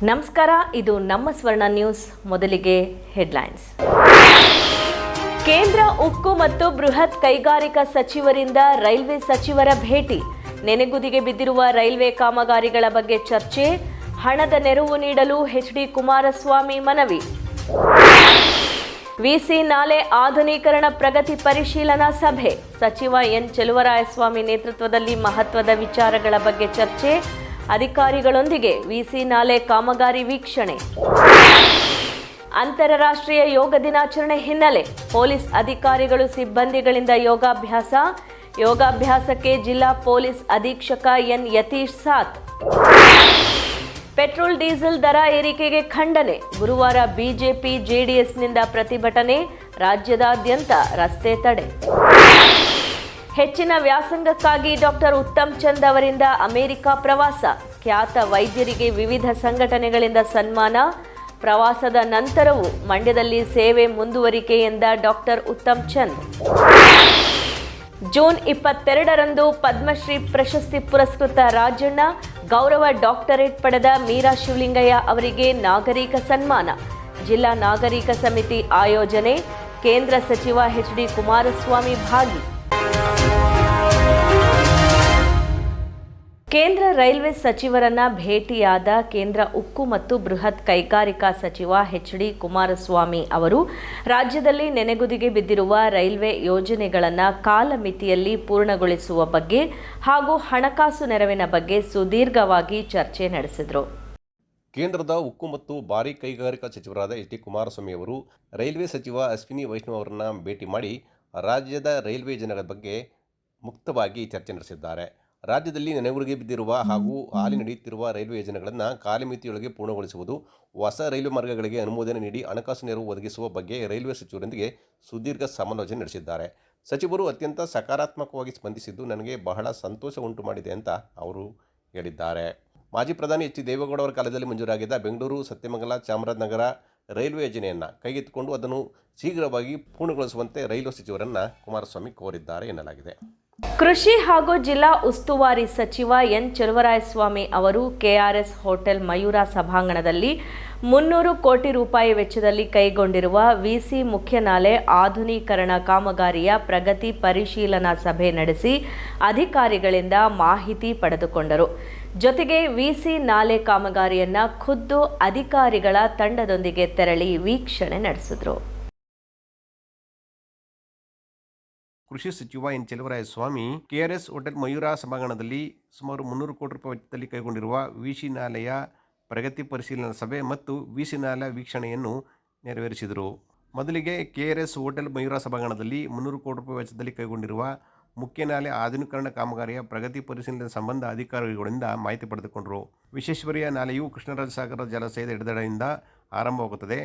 ನಮಸ್ಕಾರ, ಇದು ನಮ್ಮ ಸ್ವರ್ಣ ನ್ಯೂಸ್. ಮೊದಲಿಗೆ ಹೆಡ್ಲೈನ್ಸ್. ಕೇಂದ್ರ ಉಕ್ಕು ಮತ್ತು ಬೃಹತ್ ಕೈಗಾರಿಕಾ ಸಚಿವರಿಂದ ರೈಲ್ವೆ ಸಚಿವರ ಭೇಟಿ. ನೆನೆಗುದಿಗೆ ಬಿದ್ದಿರುವ ರೈಲ್ವೆ ಕಾಮಗಾರಿಗಳ ಬಗ್ಗೆ ಚರ್ಚೆ. ಹಣದ ನೆರವು ನೀಡಲು ಎಚ್.ಡಿ. ಕುಮಾರಸ್ವಾಮಿ ಮನವಿ. ವಿಸಿ ನಾಲೆ ಆಧುನೀಕರಣ ಪ್ರಗತಿ ಪರಿಶೀಲನಾ ಸಭೆ. ಸಚಿವ ಎನ್ ಚೆಲುವರಾಯಸ್ವಾಮಿ ನೇತೃತ್ವದಲ್ಲಿ ಮಹತ್ವದ ವಿಚಾರಗಳ ಬಗ್ಗೆ ಚರ್ಚೆ. ಅಧಿಕಾರಿಗಳೊಂದಿಗೆ ವಿಸಿ ನಾಲೆ ಕಾಮಗಾರಿ ವೀಕ್ಷಣೆ. ಅಂತಾರಾಷ್ಟ್ರೀಯ ಯೋಗ ದಿನಾಚರಣೆ ಹಿನ್ನೆಲೆ ಪೊಲೀಸ್ ಅಧಿಕಾರಿಗಳು ಸಿಬ್ಬಂದಿಗಳಿಂದ ಯೋಗಾಭ್ಯಾಸಕ್ಕೆ ಜಿಲ್ಲಾ ಪೊಲೀಸ್ ಅಧೀಕ್ಷಕ ಎನ್ ಯತೀಶ್ ಸಾಥ್. ಪೆಟ್ರೋಲ್ ಡೀಸೆಲ್ ದರ ಏರಿಕೆಗೆ ಖಂಡನೆ. ಗುರುವಾರ ಬಿಜೆಪಿ ಜೆಡಿಎಸ್ನಿಂದ ಪ್ರತಿಭಟನೆ. ರಾಜ್ಯದಾದ್ಯಂತ ರಸ್ತೆ ತಡೆ. ಹೆಚ್ಚಿನ ವ್ಯಾಸಂಗಕ್ಕಾಗಿ ಡಾಕ್ಟರ್ ಉತ್ತಮ್ ಚಂದ್ ಅವರಿಂದ ಅಮೆರಿಕ ಪ್ರವಾಸ. ಖ್ಯಾತ ವೈದ್ಯರಿಗೆ ವಿವಿಧ ಸಂಘಟನೆಗಳಿಂದ ಸನ್ಮಾನ. ಪ್ರವಾಸದ ನಂತರವೂ ಮಂಡ್ಯದಲ್ಲಿ ಸೇವೆ ಮುಂದುವರಿಕೆ ಎಂದ ಡಾಕ್ಟರ್ ಉತ್ತಮ್ ಚಂದ್. ಜೂನ್ 22ರಂದು ಪದ್ಮಶ್ರೀ ಪ್ರಶಸ್ತಿ ಪುರಸ್ಕೃತ ರಾಜಣ್ಣ ಗೌರವ ಡಾಕ್ಟರೇಟ್ ಪಡೆದ ಮೀರಾ ಶಿವಲಿಂಗಯ್ಯ ಅವರಿಗೆ ನಾಗರಿಕ ಸನ್ಮಾನ. ಜಿಲ್ಲಾ ನಾಗರಿಕ ಸಮಿತಿ ಆಯೋಜನೆ. ಕೇಂದ್ರ ಸಚಿವ ಎಚ್.ಡಿ. ಕುಮಾರಸ್ವಾಮಿ ಭಾಗಿ. ಕೇಂದ್ರ ರೈಲ್ವೆ ಸಚಿವರನ್ನ ಭೇಟಿಯಾದ ಕೇಂದ್ರ ಉಕ್ಕು ಮತ್ತು ಬೃಹತ್ ಕೈಗಾರಿಕಾ ಸಚಿವ ಎಚ್.ಡಿ. ಕುಮಾರಸ್ವಾಮಿ ಅವರು ರಾಜ್ಯದಲ್ಲಿ ನೆನೆಗುದಿಗೆ ಬಿದ್ದಿರುವ ರೈಲ್ವೆ ಯೋಜನೆಗಳನ್ನು ಕಾಲಮಿತಿಯಲ್ಲಿ ಪೂರ್ಣಗೊಳಿಸುವ ಬಗ್ಗೆ ಹಾಗೂ ಹಣಕಾಸು ನೆರವಿನ ಬಗ್ಗೆ ಸುದೀರ್ಘವಾಗಿ ಚರ್ಚೆ ನಡೆಸಿದರು. ಕೇಂದ್ರದ ಉಕ್ಕು ಮತ್ತು ಭಾರೀ ಕೈಗಾರಿಕಾ ಸಚಿವರಾದ ಎಚ್.ಡಿ. ಕುಮಾರಸ್ವಾಮಿ ಅವರು ರೈಲ್ವೆ ಸಚಿವ ಅಶ್ವಿನಿ ವೈಷ್ಣವ್ ಅವರನ್ನು ಭೇಟಿ ಮಾಡಿ ರಾಜ್ಯದ ರೈಲ್ವೆ ಯೋಜನೆಗಳ ಬಗ್ಗೆ ಮುಕ್ತವಾಗಿ ಚರ್ಚೆ ನಡೆಸಿದ್ದಾರೆ. ರಾಜ್ಯದಲ್ಲಿ ನೆನೆಗುದಿಗೆ ಬಿದ್ದಿರುವ ಹಾಗೂ ಹಾಲಿ ನಡೆಯುತ್ತಿರುವ ರೈಲ್ವೆ ಯೋಜನೆಗಳನ್ನು ಕಾಲಮಿತಿಯೊಳಗೆ ಪೂರ್ಣಗೊಳಿಸುವುದು, ಹೊಸ ರೈಲು ಮಾರ್ಗಗಳಿಗೆ ಅನುಮೋದನೆ ನೀಡಿ ಹಣಕಾಸು ನೆರವು ಒದಗಿಸುವ ಬಗ್ಗೆ ರೈಲ್ವೆ ಸಚಿವರೊಂದಿಗೆ ಸುದೀರ್ಘ ಸಮಾಲೋಚನೆ ನಡೆಸಿದ್ದಾರೆ. ಸಚಿವರು ಅತ್ಯಂತ ಸಕಾರಾತ್ಮಕವಾಗಿ ಸ್ಪಂದಿಸಿದ್ದು ನನಗೆ ಬಹಳ ಸಂತೋಷ ಉಂಟು ಮಾಡಿದೆ ಅಂತ ಅವರು ಹೇಳಿದ್ದಾರೆ. ಮಾಜಿ ಪ್ರಧಾನಿ ಎಚ್. ಡಿ. ದೇವೇಗೌಡ ಅವರ ಕಾಲದಲ್ಲಿ ಮಂಜೂರಾಗಿದ್ದ ಬೆಂಗಳೂರು ಸತ್ಯಮಂಗಲ ಚಾಮರಾಜನಗರ ರೈಲ್ವೆ ಯೋಜನೆಯನ್ನು ಕೈಗೆತ್ತಿಕೊಂಡು ಅದನ್ನು ಶೀಘ್ರವಾಗಿ ಪೂರ್ಣಗೊಳಿಸುವಂತೆ ರೈಲ್ವೆ ಸಚಿವರನ್ನು ಕುಮಾರಸ್ವಾಮಿ ಕೋರಿದ್ದಾರೆ ಎನ್ನಲಾಗಿದೆ. ಕೃಷಿ ಹಾಗೂ ಜಿಲ್ಲಾ ಉಸ್ತುವಾರಿ ಸಚಿವ ಎನ್ ಚೆಲುವರಾಯಸ್ವಾಮಿ ಅವರು ಕೆಆರ್ಎಸ್ ಹೋಟೆಲ್ ಮಯೂರ ಸಭಾಂಗಣದಲ್ಲಿ 300 ಕೋಟಿ ರೂಪಾಯಿ ವೆಚ್ಚದಲ್ಲಿ ಕೈಗೊಂಡಿರುವ ವಿಸಿ ಮುಖ್ಯ ನಾಲೆ ಆಧುನೀಕರಣ ಕಾಮಗಾರಿಯ ಪ್ರಗತಿ ಪರಿಶೀಲನಾ ಸಭೆ ನಡೆಸಿ ಅಧಿಕಾರಿಗಳಿಂದ ಮಾಹಿತಿ ಪಡೆದುಕೊಂಡರು. ಜೊತೆಗೆ ವಿಸಿ ನಾಲೆ ಕಾಮಗಾರಿಯನ್ನ ಖುದ್ದು ಅಧಿಕಾರಿಗಳ ತಂಡದೊಂದಿಗೆ ತೆರಳಿ ವೀಕ್ಷಣೆ ನಡೆಸಿದರು. ಕೃಷಿ ಸಚಿವ N Cheluvarayaswamy KRS hotel Mayura ಸಭಾಂಗಣದಲ್ಲಿ ಸುಮಾರು 300 ಕೋಟಿ ರೂಪಾಯಿ ವೆಚ್ಚದಲ್ಲಿ ಕೈಗೊಂಡಿರುವ ವಿಸಿ ನಾಲೆಯ ಪ್ರಗತಿ ಪರಿಶೀಲನಾ ಸಭೆ ಮತ್ತು ವಿಸಿ ನಾಲೆ ವೀಕ್ಷಣೆಯನ್ನು ನೆರವೇರಿಸಿದರು. ಮೊದಲಿಗೆ ಕೆಆರ್ಎಸ್ ಹೋಟೆಲ್ ಮಯೂರ ಸಭಾಂಗಣದಲ್ಲಿ 300 ಕೋಟಿ ರೂಪಾಯಿ ವೆಚ್ಚದಲ್ಲಿ ಕೈಗೊಂಡಿರುವ ಮುಖ್ಯ ನಾಲೆ ಆಧುನೀಕರಣ ಕಾಮಗಾರಿಯ ಪ್ರಗತಿ ಪರಿಶೀಲನೆ ಸಂಬಂಧ ಅಧಿಕಾರಿಗಳಿಂದ ಮಾಹಿತಿ ಪಡೆದುಕೊಂಡರು. ವಿಶ್ವೇಶ್ವರಯ್ಯ ನಾಲೆಯು ಕೃಷ್ಣರಾಜಸಾಗರ ಜಲಾಶಯದ ಎಡದಡೆಯಿಂದ ಆರಂಭವಾಗುತ್ತದೆ.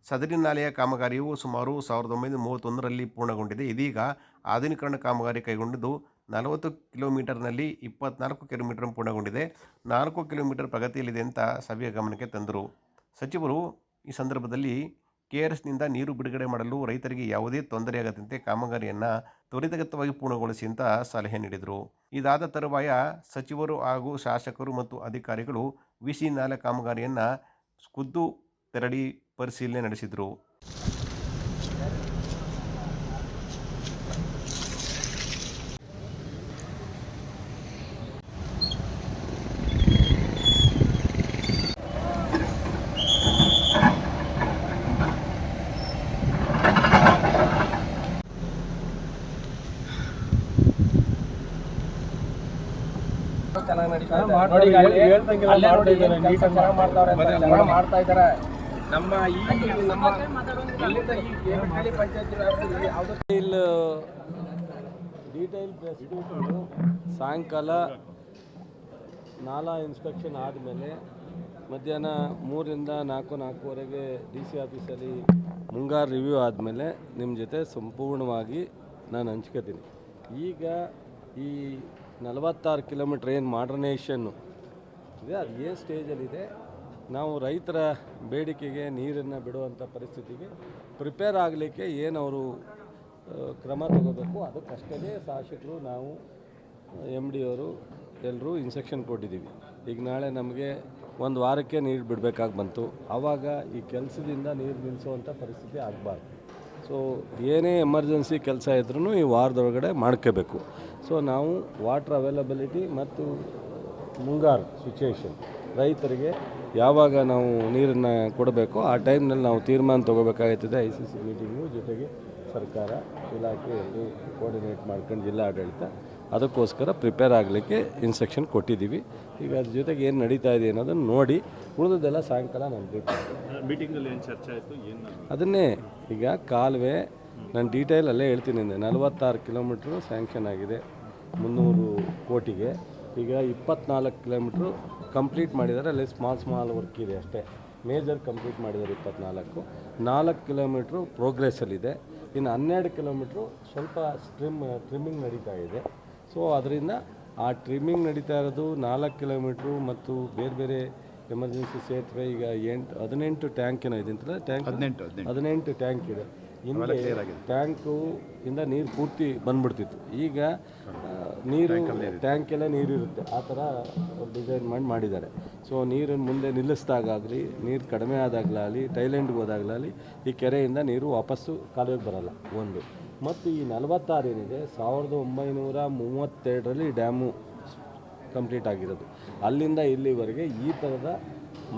ಸದರಿ ನಾಲೆಯ ಕಾಮಗಾರಿಯು ಸುಮಾರು 1931ರಲ್ಲಿ ಪೂರ್ಣಗೊಂಡಿದೆ. ಇದೀಗ ಆಧುನೀಕರಣ ಕಾಮಗಾರಿ ಕೈಗೊಂಡಿದ್ದು 40 ಕಿಲೋಮೀಟರ್ನಲ್ಲಿ 24 ಕಿಲೋಮೀಟರ್ ಪೂರ್ಣಗೊಂಡಿದೆ. 4 ಕಿಲೋಮೀಟರ್ ಪ್ರಗತಿಯಲ್ಲಿದೆ ಅಂತ ಸಭೆಯ ಗಮನಕ್ಕೆ ತಂದರು. ಸಚಿವರು ಈ ಸಂದರ್ಭದಲ್ಲಿ ಕೆಆರ್ಎಸ್ನಿಂದ ನೀರು ಬಿಡುಗಡೆ ಮಾಡಲು ರೈತರಿಗೆ ಯಾವುದೇ ತೊಂದರೆಯಾಗದಂತೆ ಕಾಮಗಾರಿಯನ್ನು ತ್ವರಿತಗತಿಯಾಗಿ ಪೂರ್ಣಗೊಳಿಸಿ ಅಂತ ಸಲಹೆ ನೀಡಿದರು. ಇದಾದ ತರುವಾಯ ಸಚಿವರು ಹಾಗೂ ಶಾಸಕರು ಮತ್ತು ಅಧಿಕಾರಿಗಳು ವಿಸಿ ನಾಲೆ ಕಾಮಗಾರಿಯನ್ನು ಖುದ್ದು ತೆರಳಿ ಪರಿಶೀಲನೆ ನಡೆಸಿದರು. ಮಾಡ್ತಾ ಇದ್ದಾರೆ. ಸಾಯಂಕಾಲ ನಾಲಾ ಇನ್ಸ್ಪೆಕ್ಷನ್ ಆದಮೇಲೆ ಮಧ್ಯಾಹ್ನ 3ರಿಂದ 4:04ವರೆಗೆ DC ಆಫೀಸಲ್ಲಿ ಮುಂಗಾರು ರಿವ್ಯೂ ಆದಮೇಲೆ ನಿಮ್ಮ ಜೊತೆ ಸಂಪೂರ್ಣವಾಗಿ ನಾನು ಹಂಚ್ಕೋತೀನಿ. ಈಗ ಈ 46 ಕಿಲೋಮೀಟ್ರ್ ಏನು ಮಾಡ್ರನೇಷನ್ನು ಇದೆ, ಅದು ಏನು ಸ್ಟೇಜಲ್ಲಿದೆ, ನಾವು ರೈತರ ಬೇಡಿಕೆಗೆ ನೀರನ್ನು ಬಿಡುವಂಥ ಪರಿಸ್ಥಿತಿಗೆ ಪ್ರಿಪೇರ್ ಆಗಲಿಕ್ಕೆ ಏನು ಅವರು ಕ್ರಮ ತಗೋಬೇಕು ಅದಕ್ಕಷ್ಟೇ ಶಾಸಕರು ನಾವು MD ಅವರು ಎಲ್ಲರೂ ಇನ್ಸ್ಟ್ರಕ್ಷನ್ ಕೊಟ್ಟಿದ್ದೀವಿ. ಈಗ ನಾಳೆ ನಮಗೆ ಒಂದು ವಾರಕ್ಕೆ ನೀರು ಬಿಡಬೇಕಾಗಿ ಬಂತು. ಆವಾಗ ಈ ಕೆಲಸದಿಂದ ನೀರು ನಿಲ್ಲಿಸುವಂಥ ಪರಿಸ್ಥಿತಿ ಆಗಬಾರ್ದು. ಸೊ ಏನೇ ಎಮರ್ಜೆನ್ಸಿ ಕೆಲಸ ಇದ್ರೂ ಈ ವಾರದೊಳಗಡೆ ಮಾಡ್ಕೋಬೇಕು. ಸೊ ನಾವು ವಾಟರ್ ಅವೈಲಬಿಲಿಟಿ ಮತ್ತು ಮುಂಗಾರು ಸಿಚುವೇಶನ್ ರೈತರಿಗೆ ಯಾವಾಗ ನಾವು ನೀರನ್ನು ಕೊಡಬೇಕು ಆ ಟೈಮ್ನಲ್ಲಿ ನಾವು ತೀರ್ಮಾನ ತೊಗೋಬೇಕಾಗ್ತದೆ. ICC ಮೀಟಿಂಗು ಜೊತೆಗೆ ಸರ್ಕಾರ ಇಲಾಖೆ ಕೋಆರ್ಡಿನೇಟ್ ಮಾಡ್ಕೊಂಡು ಜಿಲ್ಲಾ ಆಡಳಿತ ಅದಕ್ಕೋಸ್ಕರ ಪ್ರಿಪೇರ್ ಆಗಲಿಕ್ಕೆ ಇನ್ಸ್ಟ್ರಕ್ಷನ್ ಕೊಟ್ಟಿದ್ದೀವಿ. ಈಗ ಅದ್ರ ಜೊತೆಗೆ ಏನು ನಡೀತಾ ಇದೆ ಅನ್ನೋದನ್ನು ನೋಡಿ ಉಳಿದದೆಲ್ಲ ಸಾಯಂಕಾಲ ನಾನು ಮೀಟಿಂಗಲ್ಲಿ ಏನು ಚರ್ಚೆ ಆಯಿತು ಏನು ಅದನ್ನೇ ಈಗ ಕಾಲುವೆ ನಾನು ಡೀಟೇಲ್ ಅಲ್ಲೇ ಹೇಳ್ತೀನಿ. 46 ಕಿಲೋಮೀಟ್ರು ಸ್ಯಾಂಕ್ಷನ್ ಆಗಿದೆ 300 ಕೋಟಿಗೆ. ಈಗ 24 ಕಿಲೋಮೀಟ್ರು ಕಂಪ್ಲೀಟ್ ಮಾಡಿದ್ದಾರೆ. ಅಲ್ಲಿ ಸ್ಮಾಲ್ ವರ್ಕ್ ಇದೆ ಅಷ್ಟೇ. ಮೇಜರ್ ಕಂಪ್ಲೀಟ್ ಮಾಡಿದ್ದಾರೆ 24. 4 ಕಿಲೋಮೀಟ್ರು ಪ್ರೋಗ್ರೆಸ್ಸಲ್ಲಿದೆ. ಇನ್ನು 12 ಕಿಲೋಮೀಟ್ರು ಸ್ವಲ್ಪ ಟ್ರಿಮ್ಮಿಂಗ್ ನಡೀತಾ ಇದೆ. ಸೊ ಅದರಿಂದ ಆ ಟ್ರಿಮ್ಮಿಂಗ್ ನಡೀತಾ ಇರೋದು 4 ಕಿಲೋಮೀಟ್ರು ಮತ್ತು ಬೇರೆ ಬೇರೆ ಎಮರ್ಜೆನ್ಸಿ ಸೇತುವೆ ಈಗ 18 ಟ್ಯಾಂಕ್ ಏನೋ ಇದೆ ಅಂತಲ್ಲ, 18 ಟ್ಯಾಂಕ್ ಇದೆ. ಹಿಂದೆ ಟ್ಯಾಂಕು ಇಂದ ನೀರು ಪೂರ್ತಿ ಬಂದ್ಬಿಡ್ತಿತ್ತು. ಈಗ ನೀರು ಟ್ಯಾಂಕೆಲ್ಲ ನೀರಿರುತ್ತೆ, ಆ ಥರ ಡಿಸೈನ್ ಮಾಡಿದ್ದಾರೆ. ಸೊ ನೀರನ್ನು ಮುಂದೆ ನಿಲ್ಲಿಸಿದಾಗಲಿ, ನೀರು ಕಡಿಮೆ ಆದಾಗಲಾಗಲಿ, ಟೈಲೆಂಡ್ಗೆ ಹೋದಾಗಲಾಗಲಿ ಈ ಕೆರೆಯಿಂದ ನೀರು ವಾಪಸ್ಸು ಕಾಲುವೆಗೆ ಬರೋಲ್ಲ ಒಂದು. ಮತ್ತು ಈ 46 ಏನಿದೆ 1932ರಲ್ಲಿ ಡ್ಯಾಮು ಕಂಪ್ಲೀಟ್ ಆಗಿರೋದು. ಅಲ್ಲಿಂದ ಇಲ್ಲಿವರೆಗೆ ಈ ಥರದ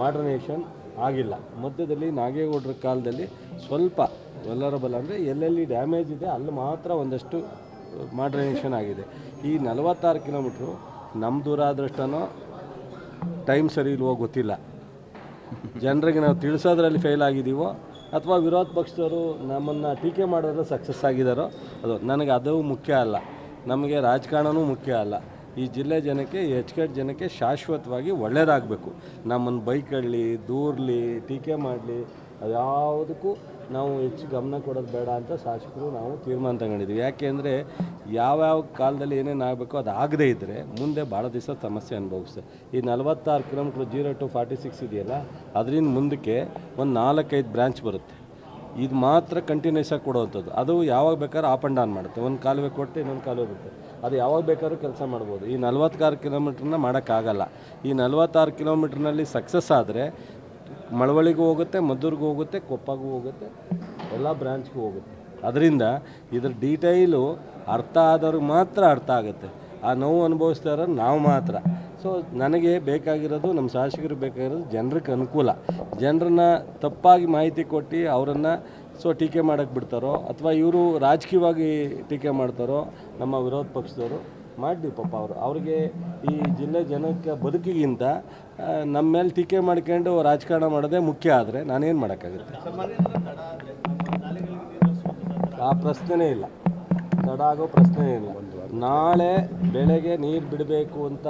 ಮಾಡ್ರನೇಷನ್ ಆಗಿಲ್ಲ. ಮಧ್ಯದಲ್ಲಿ ನಾಗೇಗೌಡರ ಕಾಲದಲ್ಲಿ ಸ್ವಲ್ಪ ವಲ್ಲರಬಲ್ ಅಂದರೆ ಎಲ್ಲೆಲ್ಲಿ ಡ್ಯಾಮೇಜ್ ಇದೆ ಅಲ್ಲಿ ಮಾತ್ರ ಒಂದಷ್ಟು ಮಾಡ್ರನೇಷನ್ ಆಗಿದೆ. ಈ 46 ಕಿಲೋಮೀಟ್ರು ನಮ್ಮ ದುರಾದೃಷ್ಟನೋ ಟೈಮ್ ಸರಿ ಇಲ್ವೋ ಗೊತ್ತಿಲ್ಲ. ಜನರಿಗೆ ನಾವು ತಿಳಿಸೋದ್ರಲ್ಲಿ ಫೇಲ್ ಆಗಿದ್ದೀವೋ ಅಥವಾ ವಿರೋಧ ಪಕ್ಷದವರು ನಮ್ಮನ್ನು ಟೀಕೆ ಮಾಡೋದ್ರಲ್ಲಿ ಸಕ್ಸಸ್ ಆಗಿದ್ದಾರೋ ನನಗೆ ಅದು ಮುಖ್ಯ ಅಲ್ಲ. ನಮಗೆ ರಾಜಕಾರಣವೂ ಮುಖ್ಯ ಅಲ್ಲ. ಈ ಜಿಲ್ಲೆ ಜನಕ್ಕೆ ಜನಕ್ಕೆ ಶಾಶ್ವತವಾಗಿ ಒಳ್ಳೆಯದಾಗಬೇಕು. ನಮ್ಮನ್ನು ಬೈಕಳ್ಳಿ, ದೂರಲಿ, ಟೀಕೆ ಮಾಡಲಿ ಅದ್ಯಾವುದಕ್ಕೂ ನಾವು ಹೆಚ್ಚು ಗಮನ ಕೊಡೋದು ಬೇಡ ಅಂತ ಶಾಸಕರು ನಾವು ತೀರ್ಮಾನ ತಗೊಂಡಿದ್ದೀವಿ. ಯಾಕೆಂದರೆ ಯಾವ್ಯಾವ ಕಾಲದಲ್ಲಿ ಏನೇನು ಆಗಬೇಕೋ ಅದು ಆಗದೇ ಇದ್ದರೆ ಮುಂದೆ ಭಾಳ ದಿವಸ ಸಮಸ್ಯೆ ಅನುಭವಿಸ್ತದೆ. ಈ 46 ಕಿಲೋಮೀಟ್ರ್ 0 to 46 ಇದೆಯಲ್ಲ, ಅದರಿಂದ ಮುಂದಕ್ಕೆ ಒಂದು 4-5 ಬ್ರಾಂಚ್ ಬರುತ್ತೆ. ಇದು ಮಾತ್ರ ಕಂಟಿನ್ಯೂಸ್ ಆಗಿ ಕೊಡುವಂಥದ್ದು. ಅದು ಯಾವಾಗ ಬೇಕಾದ್ರೂ ಆಪ್ ಆ್ಯಂಡ್ ಡೌನ್ ಮಾಡುತ್ತೆ. ಒಂದು ಕಾಲುವೆ ಕೊಟ್ಟು ಇನ್ನೊಂದು ಕಾಲುವೆ ಬರುತ್ತೆ. ಅದು ಯಾವಾಗ ಬೇಕಾದ್ರೂ ಕೆಲಸ ಮಾಡ್ಬೋದು. ಈ 46 ಕಿಲೋಮೀಟ್ರನ್ನ ಮಾಡೋಕ್ಕಾಗಲ್ಲ. ಈ 46 ಕಿಲೋಮೀಟ್ರ್ನಲ್ಲಿ ಸಕ್ಸಸ್ ಆದರೆ ಮಳವಳ್ಳಿಗೂ ಹೋಗುತ್ತೆ, ಮದ್ದೂರಿಗೂ ಹೋಗುತ್ತೆ, ಕೊಪ್ಪಗೂ ಹೋಗುತ್ತೆ, ಎಲ್ಲ ಬ್ರಾಂಚ್ಗೂ ಹೋಗುತ್ತೆ. ಅದರಿಂದ ಇದ್ರ ಡೀಟೈಲು ಅರ್ಥ ಆದವ್ರಿಗೆ ಮಾತ್ರ ಅರ್ಥ ಆಗುತ್ತೆ. ಆ ನೋವು ಅನುಭವಿಸ್ತಾ ಇರೋದು ನಾವು ಮಾತ್ರ. ಸೊ ನನಗೆ ಬೇಕಾಗಿರೋದು, ನಮ್ಮ ಶಾಸಕರಿಗೆ ಬೇಕಾಗಿರೋದು ಜನರಿಗೆ ಅನುಕೂಲ. ಜನರನ್ನ ತಪ್ಪಾಗಿ ಮಾಹಿತಿ ಕೊಟ್ಟು ಅವರನ್ನು ಟೀಕೆ ಮಾಡೋಕ್ಕೆ ಬಿಡ್ತಾರೋ ಅಥವಾ ಇವರು ರಾಜಕೀಯವಾಗಿ ಟೀಕೆ ಮಾಡ್ತಾರೋ ನಮ್ಮ ವಿರೋಧ ಪಕ್ಷದವರು ಮಾಡಲಿ. ಪಾಪ ಅವ್ರಿಗೆ ಈ ಜಿಲ್ಲೆ ಜನಕ್ಕೆ ಬದುಕಿಗಿಂತ ನಮ್ಮ ಮೇಲೆ ಟೀಕೆ ಮಾಡ್ಕೊಂಡು ರಾಜಕಾರಣ ಮಾಡೋದೇ ಮುಖ್ಯ. ಆದರೆ ನಾನೇನು ಮಾಡೋಕ್ಕಾಗುತ್ತೆ? ಆ ಪ್ರಶ್ನೆನೇ ಇಲ್ಲ, ತಡ ಆಗೋ ಪ್ರಶ್ನೆ ಇಲ್ಲ. ನಾಳೆ ಬೆಳಗ್ಗೆ ನೀರು ಬಿಡಬೇಕು ಅಂತ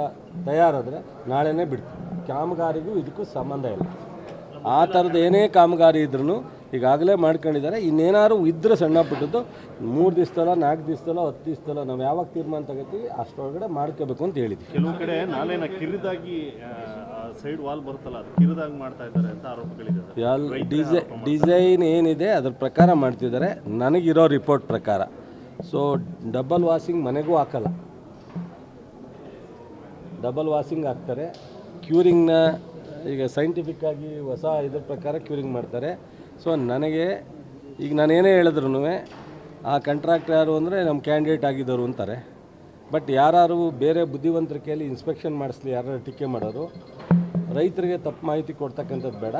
ತಯಾರಾದರೆ ನಾಳೆನೇ ಬಿಡ್ತೀವಿ. ಕಾಮಗಾರಿಗೂ ಇದಕ್ಕೂ ಸಂಬಂಧ ಇಲ್ಲ. ಆ ಥರದ್ದು ಏನೇ ಕಾಮಗಾರಿ ಇದ್ರೂ ಈಗಾಗಲೇ ಮಾಡ್ಕೊಂಡಿದ್ದಾರೆ. ಇನ್ನೇನಾದ್ರು ಇದ್ದರೆ ಸಣ್ಣ ಪುಟ್ಟದ್ದು 3 ದಿವಸದಲ್ಲ, 4 ದಿವಸದಲ್ಲ, 10 ದಿವಸದಲ್ಲ ನಾವು ಯಾವಾಗ ತೀರ್ಮಾನ ತಗೋತೀವಿ ಅಷ್ಟರೊಳಗಡೆ ಮಾಡ್ಕೋಬೇಕು ಅಂತ ಹೇಳಿದ್ವಿ. ಕೆಲವು ಕಡೆ ನಾಲೆನ ಕಿರಿದಾಗಿ ಸೈಡ್ ವಾಲ್ ಬರುತ್ತಲ್ಲ, ಅದು ಕಿರಿದಾಗಿ ಮಾಡ್ತಾ ಇದ್ದಾರೆ ಅಂತ ಆರೋಪಗಳಿದೆ. ಡಿಸೈನ್ ಏನಿದೆ ಅದ್ರ ಪ್ರಕಾರ ಮಾಡ್ತಿದ್ದಾರೆ ನನಗಿರೋ ರಿಪೋರ್ಟ್ ಪ್ರಕಾರ. ಸೊ ಡಬಲ್ ವಾಷಿಂಗ್ ಮನೆಗೂ ಹಾಕಲ್ಲ, ಡಬಲ್ ವಾಷಿಂಗ್ ಹಾಕ್ತಾರೆ. ಕ್ಯೂರಿಂಗ್ನ ಈಗ ಸೈಂಟಿಫಿಕ್ಕಾಗಿ ಹೊಸ ಇದ್ರ ಪ್ರಕಾರ ಕ್ಯೂರಿಂಗ್ ಮಾಡ್ತಾರೆ. ಸೊ ನನಗೆ ಈಗ ನಾನೇನೇ ಹೇಳಿದ್ರು ಆ ಕಾಂಟ್ರಾಕ್ಟರ್ ಯಾರು ಅಂದರೆ ನಮ್ಮ ಕ್ಯಾಂಡಿಡೇಟ್ ಆಗಿದ್ದವರು ಅಂತಾರೆ. ಬಟ್ ಯಾರು ಬೇರೆ ಬುದ್ಧಿವಂತರ ಕೈಯಲ್ಲಿ ಇನ್ಸ್ಪೆಕ್ಷನ್ ಮಾಡಿಸ್ಲಿ, ಯಾರು ಟೀಕೆ ಮಾಡೋರು. ರೈತರಿಗೆ ತಪ್ಪು ಮಾಹಿತಿ ಕೊಡ್ತಕ್ಕಂಥದ್ದು ಬೇಡ.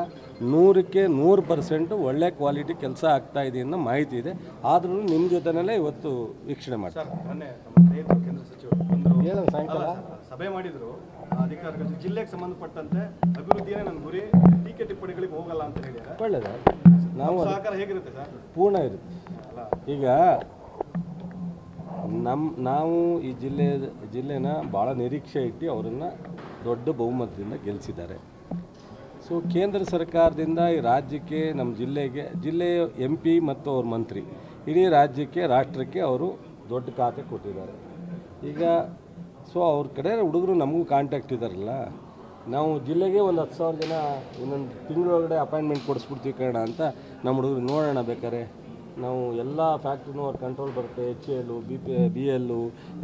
100ಕ್ಕೆ 100% ಒಳ್ಳೆ ಕ್ವಾಲಿಟಿ ಕೆಲಸ ಆಗ್ತಾಯಿದೆ ಅನ್ನೋ ಮಾಹಿತಿ ಇದೆ. ಆದ್ರೂ ನಿಮ್ಮ ಜೊತೆನಲ್ಲೇ ಇವತ್ತು ವೀಕ್ಷಣೆ ಮಾಡ್ತಾರೆ. ಮೊನ್ನೆ ನಮ್ಮ ಸ್ನೇಹಿತರು ಕೇಂದ್ರ ಸಚಿವರು ಬಂದರು, ಹೇಳೋದು ಸಾಯಂಕಾಲ ಸಭೆ ಮಾಡಿದರು. ಅಧಿಕಾರಿಗಳು ಜಿಲ್ಲೆಗೆ ಸಂಬಂಧಪಟ್ಟಂತೆ ಅಭಿವೃದ್ಧಿಯೇ ನನ್ನ ಗುರಿ, ಟೀಕೆ ಟಿಪ್ಪಣಿಗಳಿಗೆ ಹೋಗಲ್ಲ ಅಂತ ಹೇಳಿದ್ದಾರೆ. ಒಳ್ಳೆಯದು. ನಾವು ಸಹಕಾರ ಹೇಗಿರುತ್ತೆ ಸರ್? ಪೂರ್ಣ ಇರುತ್ತೆ. ಈಗ ನಾವು ಈ ಜಿಲ್ಲೆನ ಭಾಳ ನಿರೀಕ್ಷೆ ಇಟ್ಟು ಅವರನ್ನು ದೊಡ್ಡ ಬಹುಮತದಿಂದ ಗೆಲ್ಲಿಸಿದ್ದಾರೆ. ಸೊ ಕೇಂದ್ರ ಸರ್ಕಾರದಿಂದ ಈ ರಾಜ್ಯಕ್ಕೆ, ನಮ್ಮ ಜಿಲ್ಲೆಯ MP ಮತ್ತು ಅವ್ರ ಮಂತ್ರಿ ಇಡೀ ರಾಜ್ಯಕ್ಕೆ, ರಾಷ್ಟ್ರಕ್ಕೆ ಅವರು ದೊಡ್ಡ ಖಾತೆ ಕೊಟ್ಟಿದ್ದಾರೆ. ಈಗ ಸೊ ಅವ್ರ ಕಡೆ ಹುಡುಗರು ನಮಗೂ ಕಾಂಟ್ಯಾಕ್ಟ್ ಇದ್ದಾರಲ್ಲ, ನಾವು ಜಿಲ್ಲೆಗೆ ಒಂದು 10,000 ಜನ ಇನ್ನೊಂದು ತಿಂಗಳೊಳಗಡೆ ಅಪಾಯಿಂಟ್ಮೆಂಟ್ ಕೊಡಿಸ್ಬಿಡ್ತೀವಿ ಕಣ ಅಂತ ನಮ್ಮ ಹುಡುಗರು ನೋಡೋಣ. ಬೇಕಾರೆ ನಾವು ಎಲ್ಲ ಫ್ಯಾಕ್ಟ್ರಿನೂ ಅವ್ರ ಕಂಟ್ರೋಲ್ ಬರುತ್ತೆ. HAL, BL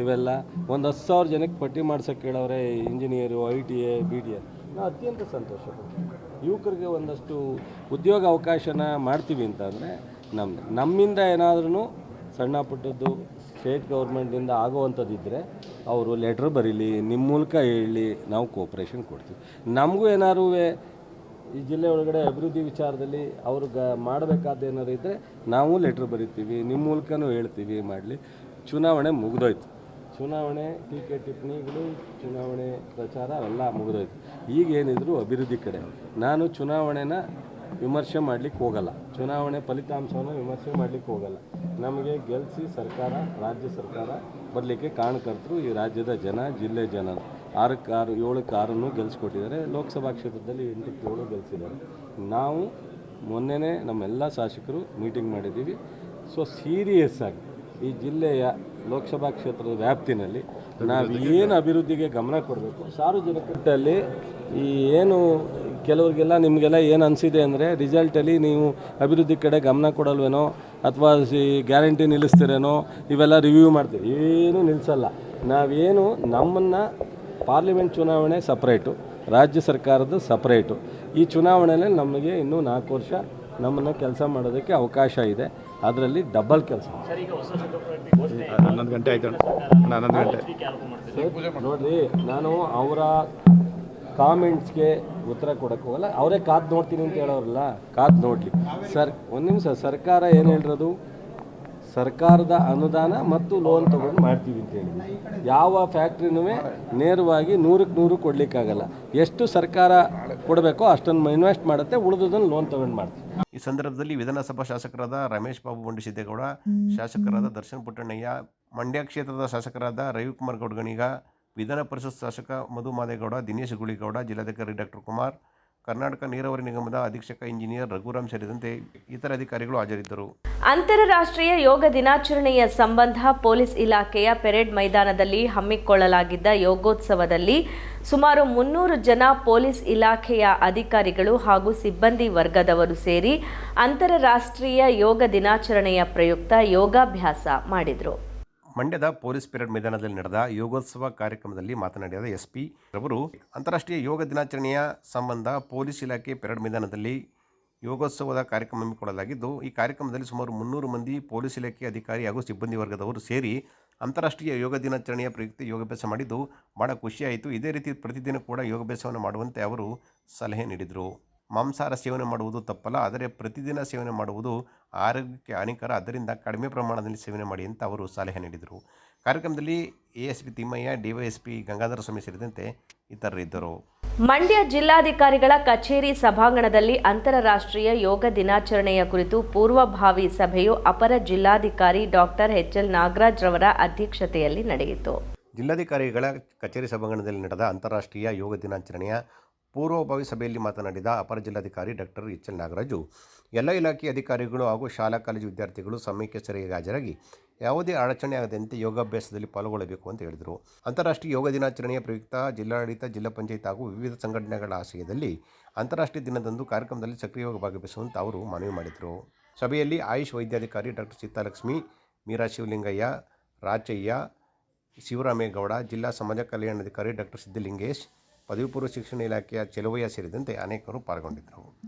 ಇವೆಲ್ಲ ಒಂದು 10,000 ಜನಕ್ಕೆ ಪಟ್ಟಿ ಮಾಡ್ಸೋಕ್ಕೆ ಕೇಳವ್ರೆ. ಇಂಜಿನಿಯರು, ITA, BDA ನಾವು ಅತ್ಯಂತ ಸಂತೋಷ ಪಡ್ತೀವಿ. ಯುವಕರಿಗೆ ಒಂದಷ್ಟು ಉದ್ಯೋಗ ಅವಕಾಶನ ಮಾಡ್ತೀವಿ ಅಂತಂದರೆ ನಮ್ಮಿಂದ ಏನಾದ್ರೂ ಸಣ್ಣ ಪುಟ್ಟದ್ದು ಸ್ಟೇಟ್ ಗೌರ್ಮೆಂಟಿಂದ ಆಗುವಂಥದ್ದಿದ್ದರೆ ಅವರು ಲೆಟ್ರ್ ಬರೀಲಿ, ನಿಮ್ಮ ಮೂಲಕ ಹೇಳಿ, ನಾವು ಕೋಪ್ರೇಷನ್ ಕೊಡ್ತೀವಿ. ನಮಗೂ ಏನಾದ್ರು ಈ ಜಿಲ್ಲೆ ಒಳಗಡೆ ಅಭಿವೃದ್ಧಿ ವಿಚಾರದಲ್ಲಿ ಅವ್ರಿಗೆ ಮಾಡಬೇಕಾದ ಏನಾರು ಇದ್ದರೆ ನಾವು ಲೆಟ್ರ್ ಬರಿತೀವಿ, ನಿಮ್ಮ ಮೂಲಕನೂ ಹೇಳ್ತೀವಿ ಮಾಡಲಿ. ಚುನಾವಣೆ ಮುಗಿದೋಯ್ತು. ಚುನಾವಣೆ ಟೀಕೆ ಟಿಪ್ಪಣಿಗಳು, ಚುನಾವಣೆ ಪ್ರಚಾರ ಎಲ್ಲ ಮುಗಿದೋಯ್ತು. ಈಗೇನಿದ್ರು ಅಭಿವೃದ್ಧಿ ಕಡೆ. ನಾನು ಚುನಾವಣೆನ ವಿಮರ್ಶೆ ಮಾಡಲಿಕ್ಕೆ ಹೋಗಲ್ಲ, ಚುನಾವಣೆ ಫಲಿತಾಂಶವನ್ನು ವಿಮರ್ಶೆ ಮಾಡಲಿಕ್ಕೆ ಹೋಗಲ್ಲ. ನಮಗೆ ಗೆಲ್ಲಿಸಿ ಸರ್ಕಾರ, ರಾಜ್ಯ ಸರ್ಕಾರ ಬರಲಿಕ್ಕೆ ಕಾರಣಕರ್ತರು ಈ ರಾಜ್ಯದ ಜನ, ಜಿಲ್ಲೆ ಜನ. 7ಕ್ಕೆ 6 ಗೆಲ್ಲಿಸ್ಕೊಟ್ಟಿದ್ದಾರೆ. ಲೋಕಸಭಾ ಕ್ಷೇತ್ರದಲ್ಲಿ 8ಕ್ಕೆ 7 ಗೆಲ್ಲಿಸಿದ್ದಾರೆ. ನಾವು ಮೊನ್ನೆನೇ ನಮ್ಮೆಲ್ಲ ಶಾಸಕರು ಮೀಟಿಂಗ್ ಮಾಡಿದ್ದೀವಿ. ಸೊ ಸೀರಿಯಸ್ ಆಗಿ ಈ ಜಿಲ್ಲೆಯ ಲೋಕಸಭಾ ಕ್ಷೇತ್ರದ ವ್ಯಾಪ್ತಿನಲ್ಲಿ ನಾವು ಏನು ಅಭಿವೃದ್ಧಿಗೆ ಗಮನ ಕೊಡಬೇಕು, ಸಾರ್ವಜನಿಕರಲ್ಲಿ ಈ ಏನು ಕೆಲವರಿಗೆಲ್ಲ ನಿಮಗೆಲ್ಲ ಏನು ಅನಿಸಿದೆ ಅಂದರೆ ರಿಸಲ್ಟಲ್ಲಿ ನೀವು ಅಭಿವೃದ್ಧಿ ಕಡೆ ಗಮನ ಕೊಡಲ್ವೇನೋ ಅಥವಾ ಗ್ಯಾರಂಟಿ ನಿಲ್ಲಿಸ್ತೀರೇನೋ, ಇವೆಲ್ಲ ರಿವ್ಯೂ ಮಾಡ್ತೀವಿ. ಏನೂ ನಿಲ್ಲಿಸಲ್ಲ. ನಾವೇನು ನಮ್ಮನ್ನು ಪಾರ್ಲಿಮೆಂಟ್ ಚುನಾವಣೆ ಸಪ್ರೇಟು, ರಾಜ್ಯ ಸರ್ಕಾರದ ಸಪ್ರೇಟು. ಈ ಚುನಾವಣೆಯಲ್ಲಿ ನಮಗೆ ಇನ್ನೂ 4 ವರ್ಷ ನಮ್ಮನ್ನು ಕೆಲಸ ಮಾಡೋದಕ್ಕೆ ಅವಕಾಶ ಇದೆ. ಅದರಲ್ಲಿ ಡಬಲ್ ಕೆಲಸ. 11 ಗಂಟೆ ಆಯ್ತು. 11 ಗಂಟೆ ನೋಡಿರಿ, ನಾನು ಅವರ ಕಾಮೆಂಟ್ಸ್ಗೆ ಉತ್ತರ ಕೊಡೋಕ್ಕೆ ಹೋಗಲ್ಲ. ಅವರೇ ಕಾದು ನೋಡ್ತೀನಿ ಅಂತ ಹೇಳೋರಲ್ಲ, ಕಾದು ನೋಡಲಿ. ಒಂದು ನಿಮಿಷ, ಸರ್ಕಾರ ಏನು ಹೇಳಿರೋದು, ಸರ್ಕಾರದ ಅನುದಾನ ಮತ್ತು ಲೋನ್ ತೊಗೊಂಡು ಮಾಡ್ತೀವಿ ಅಂತ ಹೇಳಿದ್ವಿ. ಯಾವ ಫ್ಯಾಕ್ಟ್ರಿನೂ ನೇರವಾಗಿ 100ಕ್ಕೆ 100 ಕೊಡಲಿಕ್ಕಾಗಲ್ಲ. ಎಷ್ಟು ಸರ್ಕಾರ ಕೊಡಬೇಕೋ ಅಷ್ಟನ್ನು ಇನ್ವೆಸ್ಟ್ ಮಾಡುತ್ತೆ, ಉಳಿದದನ್ನು ಲೋನ್ ತೊಗೊಂಡು ಮಾಡ್ತೀವಿ. ಈ ಸಂದರ್ಭದಲ್ಲಿ ವಿಧಾನಸಭಾ ಶಾಸಕರಾದ ರಮೇಶ್ ಬಾಬು ಬಂಡಿಸಿದ್ದೇಗೌಡ, ಶಾಸಕರಾದ ದರ್ಶನ್ ಪುಟ್ಟಣ್ಣಯ್ಯ, ಮಂಡ್ಯ ಕ್ಷೇತ್ರದ ಶಾಸಕರಾದ ರವಿಕುಮಾರ್ ಗೌಡ್ಗಣಿಗ, ವಿಧಾನ ಪರಿಷತ್ ಶಾಸಕ ಮಧು ಮಾದೇಗೌಡ, ದಿನೇಶ್ ಗುಳಿಗೌಡ, ಜಿಲ್ಲಾಧಿಕಾರಿ ಡಾಕ್ಟರ್ ಕುಮಾರ್, ಕರ್ನಾಟಕ ನೀರಾವರಿ ನಿಗಮದ ಅಧೀಕ್ಷಕ ಇಂಜಿನಿಯರ್ ರಘುರಾಮ್ ಸೇರಿದಂತೆ ಇತರ ಅಧಿಕಾರಿಗಳು ಹಾಜರಿದ್ದರು. ಅಂತಾರಾಷ್ಟ್ರೀಯ ಯೋಗ ದಿನಾಚರಣೆಯ ಸಂಬಂಧ ಪೊಲೀಸ್ ಇಲಾಖೆಯ ಪೆರೇಡ್ ಮೈದಾನದಲ್ಲಿ ಹಮ್ಮಿಕೊಳ್ಳಲಾಗಿದ್ದ ಯೋಗೋತ್ಸವದಲ್ಲಿ ಸುಮಾರು 300 ಜನ ಪೊಲೀಸ್ ಇಲಾಖೆಯ ಅಧಿಕಾರಿಗಳು ಹಾಗೂ ಸಿಬ್ಬಂದಿ ವರ್ಗದವರು ಸೇರಿ ಅಂತಾರಾಷ್ಟ್ರೀಯ ಯೋಗ ದಿನಾಚರಣೆಯ ಪ್ರಯುಕ್ತ ಯೋಗಾಭ್ಯಾಸ ಮಾಡಿದರು. ಮಂಡ್ಯದ ಪೊಲೀಸ್ ಪೆರೇಡ್ ಮೈದಾನದಲ್ಲಿ ನಡೆದ ಯೋಗೋತ್ಸವ ಕಾರ್ಯಕ್ರಮದಲ್ಲಿ ಮಾತನಾಡಿದ ಎಸ್ಪಿ ರವರು, ಅಂತಾರಾಷ್ಟ್ರೀಯ ಯೋಗ ದಿನಾಚರಣೆಯ ಸಂಬಂಧ ಪೊಲೀಸ್ ಇಲಾಖೆ ಪೆರೇಡ್ ಮೈದಾನದಲ್ಲಿ ಯೋಗೋತ್ಸವದ ಕಾರ್ಯಕ್ರಮ ಹಮ್ಮಿಕೊಳ್ಳಲಾಗಿದ್ದು, ಈ ಕಾರ್ಯಕ್ರಮದಲ್ಲಿ ಸುಮಾರು 300 ಮಂದಿ ಪೊಲೀಸ್ ಇಲಾಖೆ ಅಧಿಕಾರಿ ಹಾಗೂ ಸಿಬ್ಬಂದಿ ವರ್ಗದವರು ಸೇರಿ ಅಂತಾರಾಷ್ಟ್ರೀಯ ಯೋಗ ದಿನಾಚರಣೆಯ ಪ್ರಯುಕ್ತ ಯೋಗಾಭ್ಯಾಸ ಮಾಡಿದ್ದು ಬಹಳ ಖುಷಿಯಾಯಿತು. ಇದೇ ರೀತಿ ಪ್ರತಿದಿನ ಕೂಡ ಯೋಗಾಭ್ಯಾಸವನ್ನು ಮಾಡುವಂತೆ ಅವರು ಸಲಹೆ ನೀಡಿದರು. ಮಾಂಸಾಹಾರ ಸೇವನೆ ಮಾಡುವುದು ತಪ್ಪಲ್ಲ, ಆದರೆ ಪ್ರತಿದಿನ ಸೇವನೆ ಮಾಡುವುದು ಆರೋಗ್ಯಕ್ಕೆ ಹಾನಿಕರ. ಆದ್ದರಿಂದ ಕಡಿಮೆ ಪ್ರಮಾಣದಲ್ಲಿ ಸೇವನೆ ಮಾಡಿ ಅಂತ ಅವರು ಸಲಹೆ ನೀಡಿದರು. ಕಾರ್ಯಕ್ರಮದಲ್ಲಿ ಎಎಸ್ಪಿ ತಿಮ್ಮಯ್ಯ, ಡಿವೈಎಸ್ಪಿ ಗಂಗಾಧರ ಸ್ವಾಮಿ ಸೇರಿದಂತೆ ಇತರರಿದ್ದರು. ಮಂಡ್ಯ ಜಿಲ್ಲಾಧಿಕಾರಿಗಳ ಕಚೇರಿ ಸಭಾಂಗಣದಲ್ಲಿ ಅಂತಾರಾಷ್ಟ್ರೀಯ ಯೋಗ ದಿನಾಚರಣೆಯ ಕುರಿತು ಪೂರ್ವಭಾವಿ ಸಭೆಯು ಅಪರ ಜಿಲ್ಲಾಧಿಕಾರಿ ಡಾಕ್ಟರ್ ಎಚ್.ಎಲ್. ನಾಗರಾಜ್ ರವರ ಅಧ್ಯಕ್ಷತೆಯಲ್ಲಿ ನಡೆಯಿತು. ಜಿಲ್ಲಾಧಿಕಾರಿಗಳ ಕಚೇರಿ ಸಭಾಂಗಣದಲ್ಲಿ ನಡೆದ ಅಂತಾರಾಷ್ಟ್ರೀಯ ಯೋಗ ದಿನಾಚರಣೆಯ ಪೂರ್ವಭಾವಿ ಸಭೆಯಲ್ಲಿ ಮಾತನಾಡಿದ ಅಪರ ಜಿಲ್ಲಾಧಿಕಾರಿ ಡಾಕ್ಟರ್ ಎಚ್.ಎಲ್. ನಾಗರಾಜು, ಎಲ್ಲ ಇಲಾಖೆಯ ಅಧಿಕಾರಿಗಳು ಹಾಗೂ ಶಾಲಾ ಕಾಲೇಜು ವಿದ್ಯಾರ್ಥಿಗಳು ಸಮಯಕ್ಕೆ ಸರಿಯಾಗಿ ಹಾಜರಾಗಿ ಯಾವುದೇ ಅಡಚಣೆ ಆಗದಂತೆ ಯೋಗಾಭ್ಯಾಸದಲ್ಲಿ ಪಾಲ್ಗೊಳ್ಳಬೇಕು ಅಂತ ಹೇಳಿದರು. ಅಂತಾರಾಷ್ಟ್ರೀಯ ಯೋಗ ದಿನಾಚರಣೆಯ ಪ್ರಯುಕ್ತ ಜಿಲ್ಲಾಡಳಿತ, ಜಿಲ್ಲಾ ಪಂಚಾಯತ್ ಹಾಗೂ ವಿವಿಧ ಸಂಘಟನೆಗಳ ಆಶ್ರಯದಲ್ಲಿ ಅಂತಾರಾಷ್ಟ್ರೀಯ ದಿನದಂದು ಕಾರ್ಯಕ್ರಮದಲ್ಲಿ ಸಕ್ರಿಯವಾಗಿ ಭಾಗವಹಿಸುವಂತೆ ಅವರು ಮನವಿ ಮಾಡಿದರು. ಸಭೆಯಲ್ಲಿ ಆಯುಷ್ ವೈದ್ಯಾಧಿಕಾರಿ ಡಾಕ್ಟರ್ ಸೀತಾಲಕ್ಷ್ಮಿ, ಮೀರಾ ಶಿವಲಿಂಗಯ್ಯ, ರಾಚಯ್ಯ, ಶಿವರಾಮೇಗೌಡ, ಜಿಲ್ಲಾ ಸಮಾಜ ಕಲ್ಯಾಣಾಧಿಕಾರಿ ಡಾಕ್ಟರ್ ಸಿದ್ದಲಿಂಗೇಶ್, ಪದವಿ ಪೂರ್ವ ಶಿಕ್ಷಣ ಇಲಾಖೆಯ ಚೆಲುವಯ್ಯ ಸೇರಿದಂತೆ ಅನೇಕರು ಪಾಲ್ಗೊಂಡಿದ್ದರು.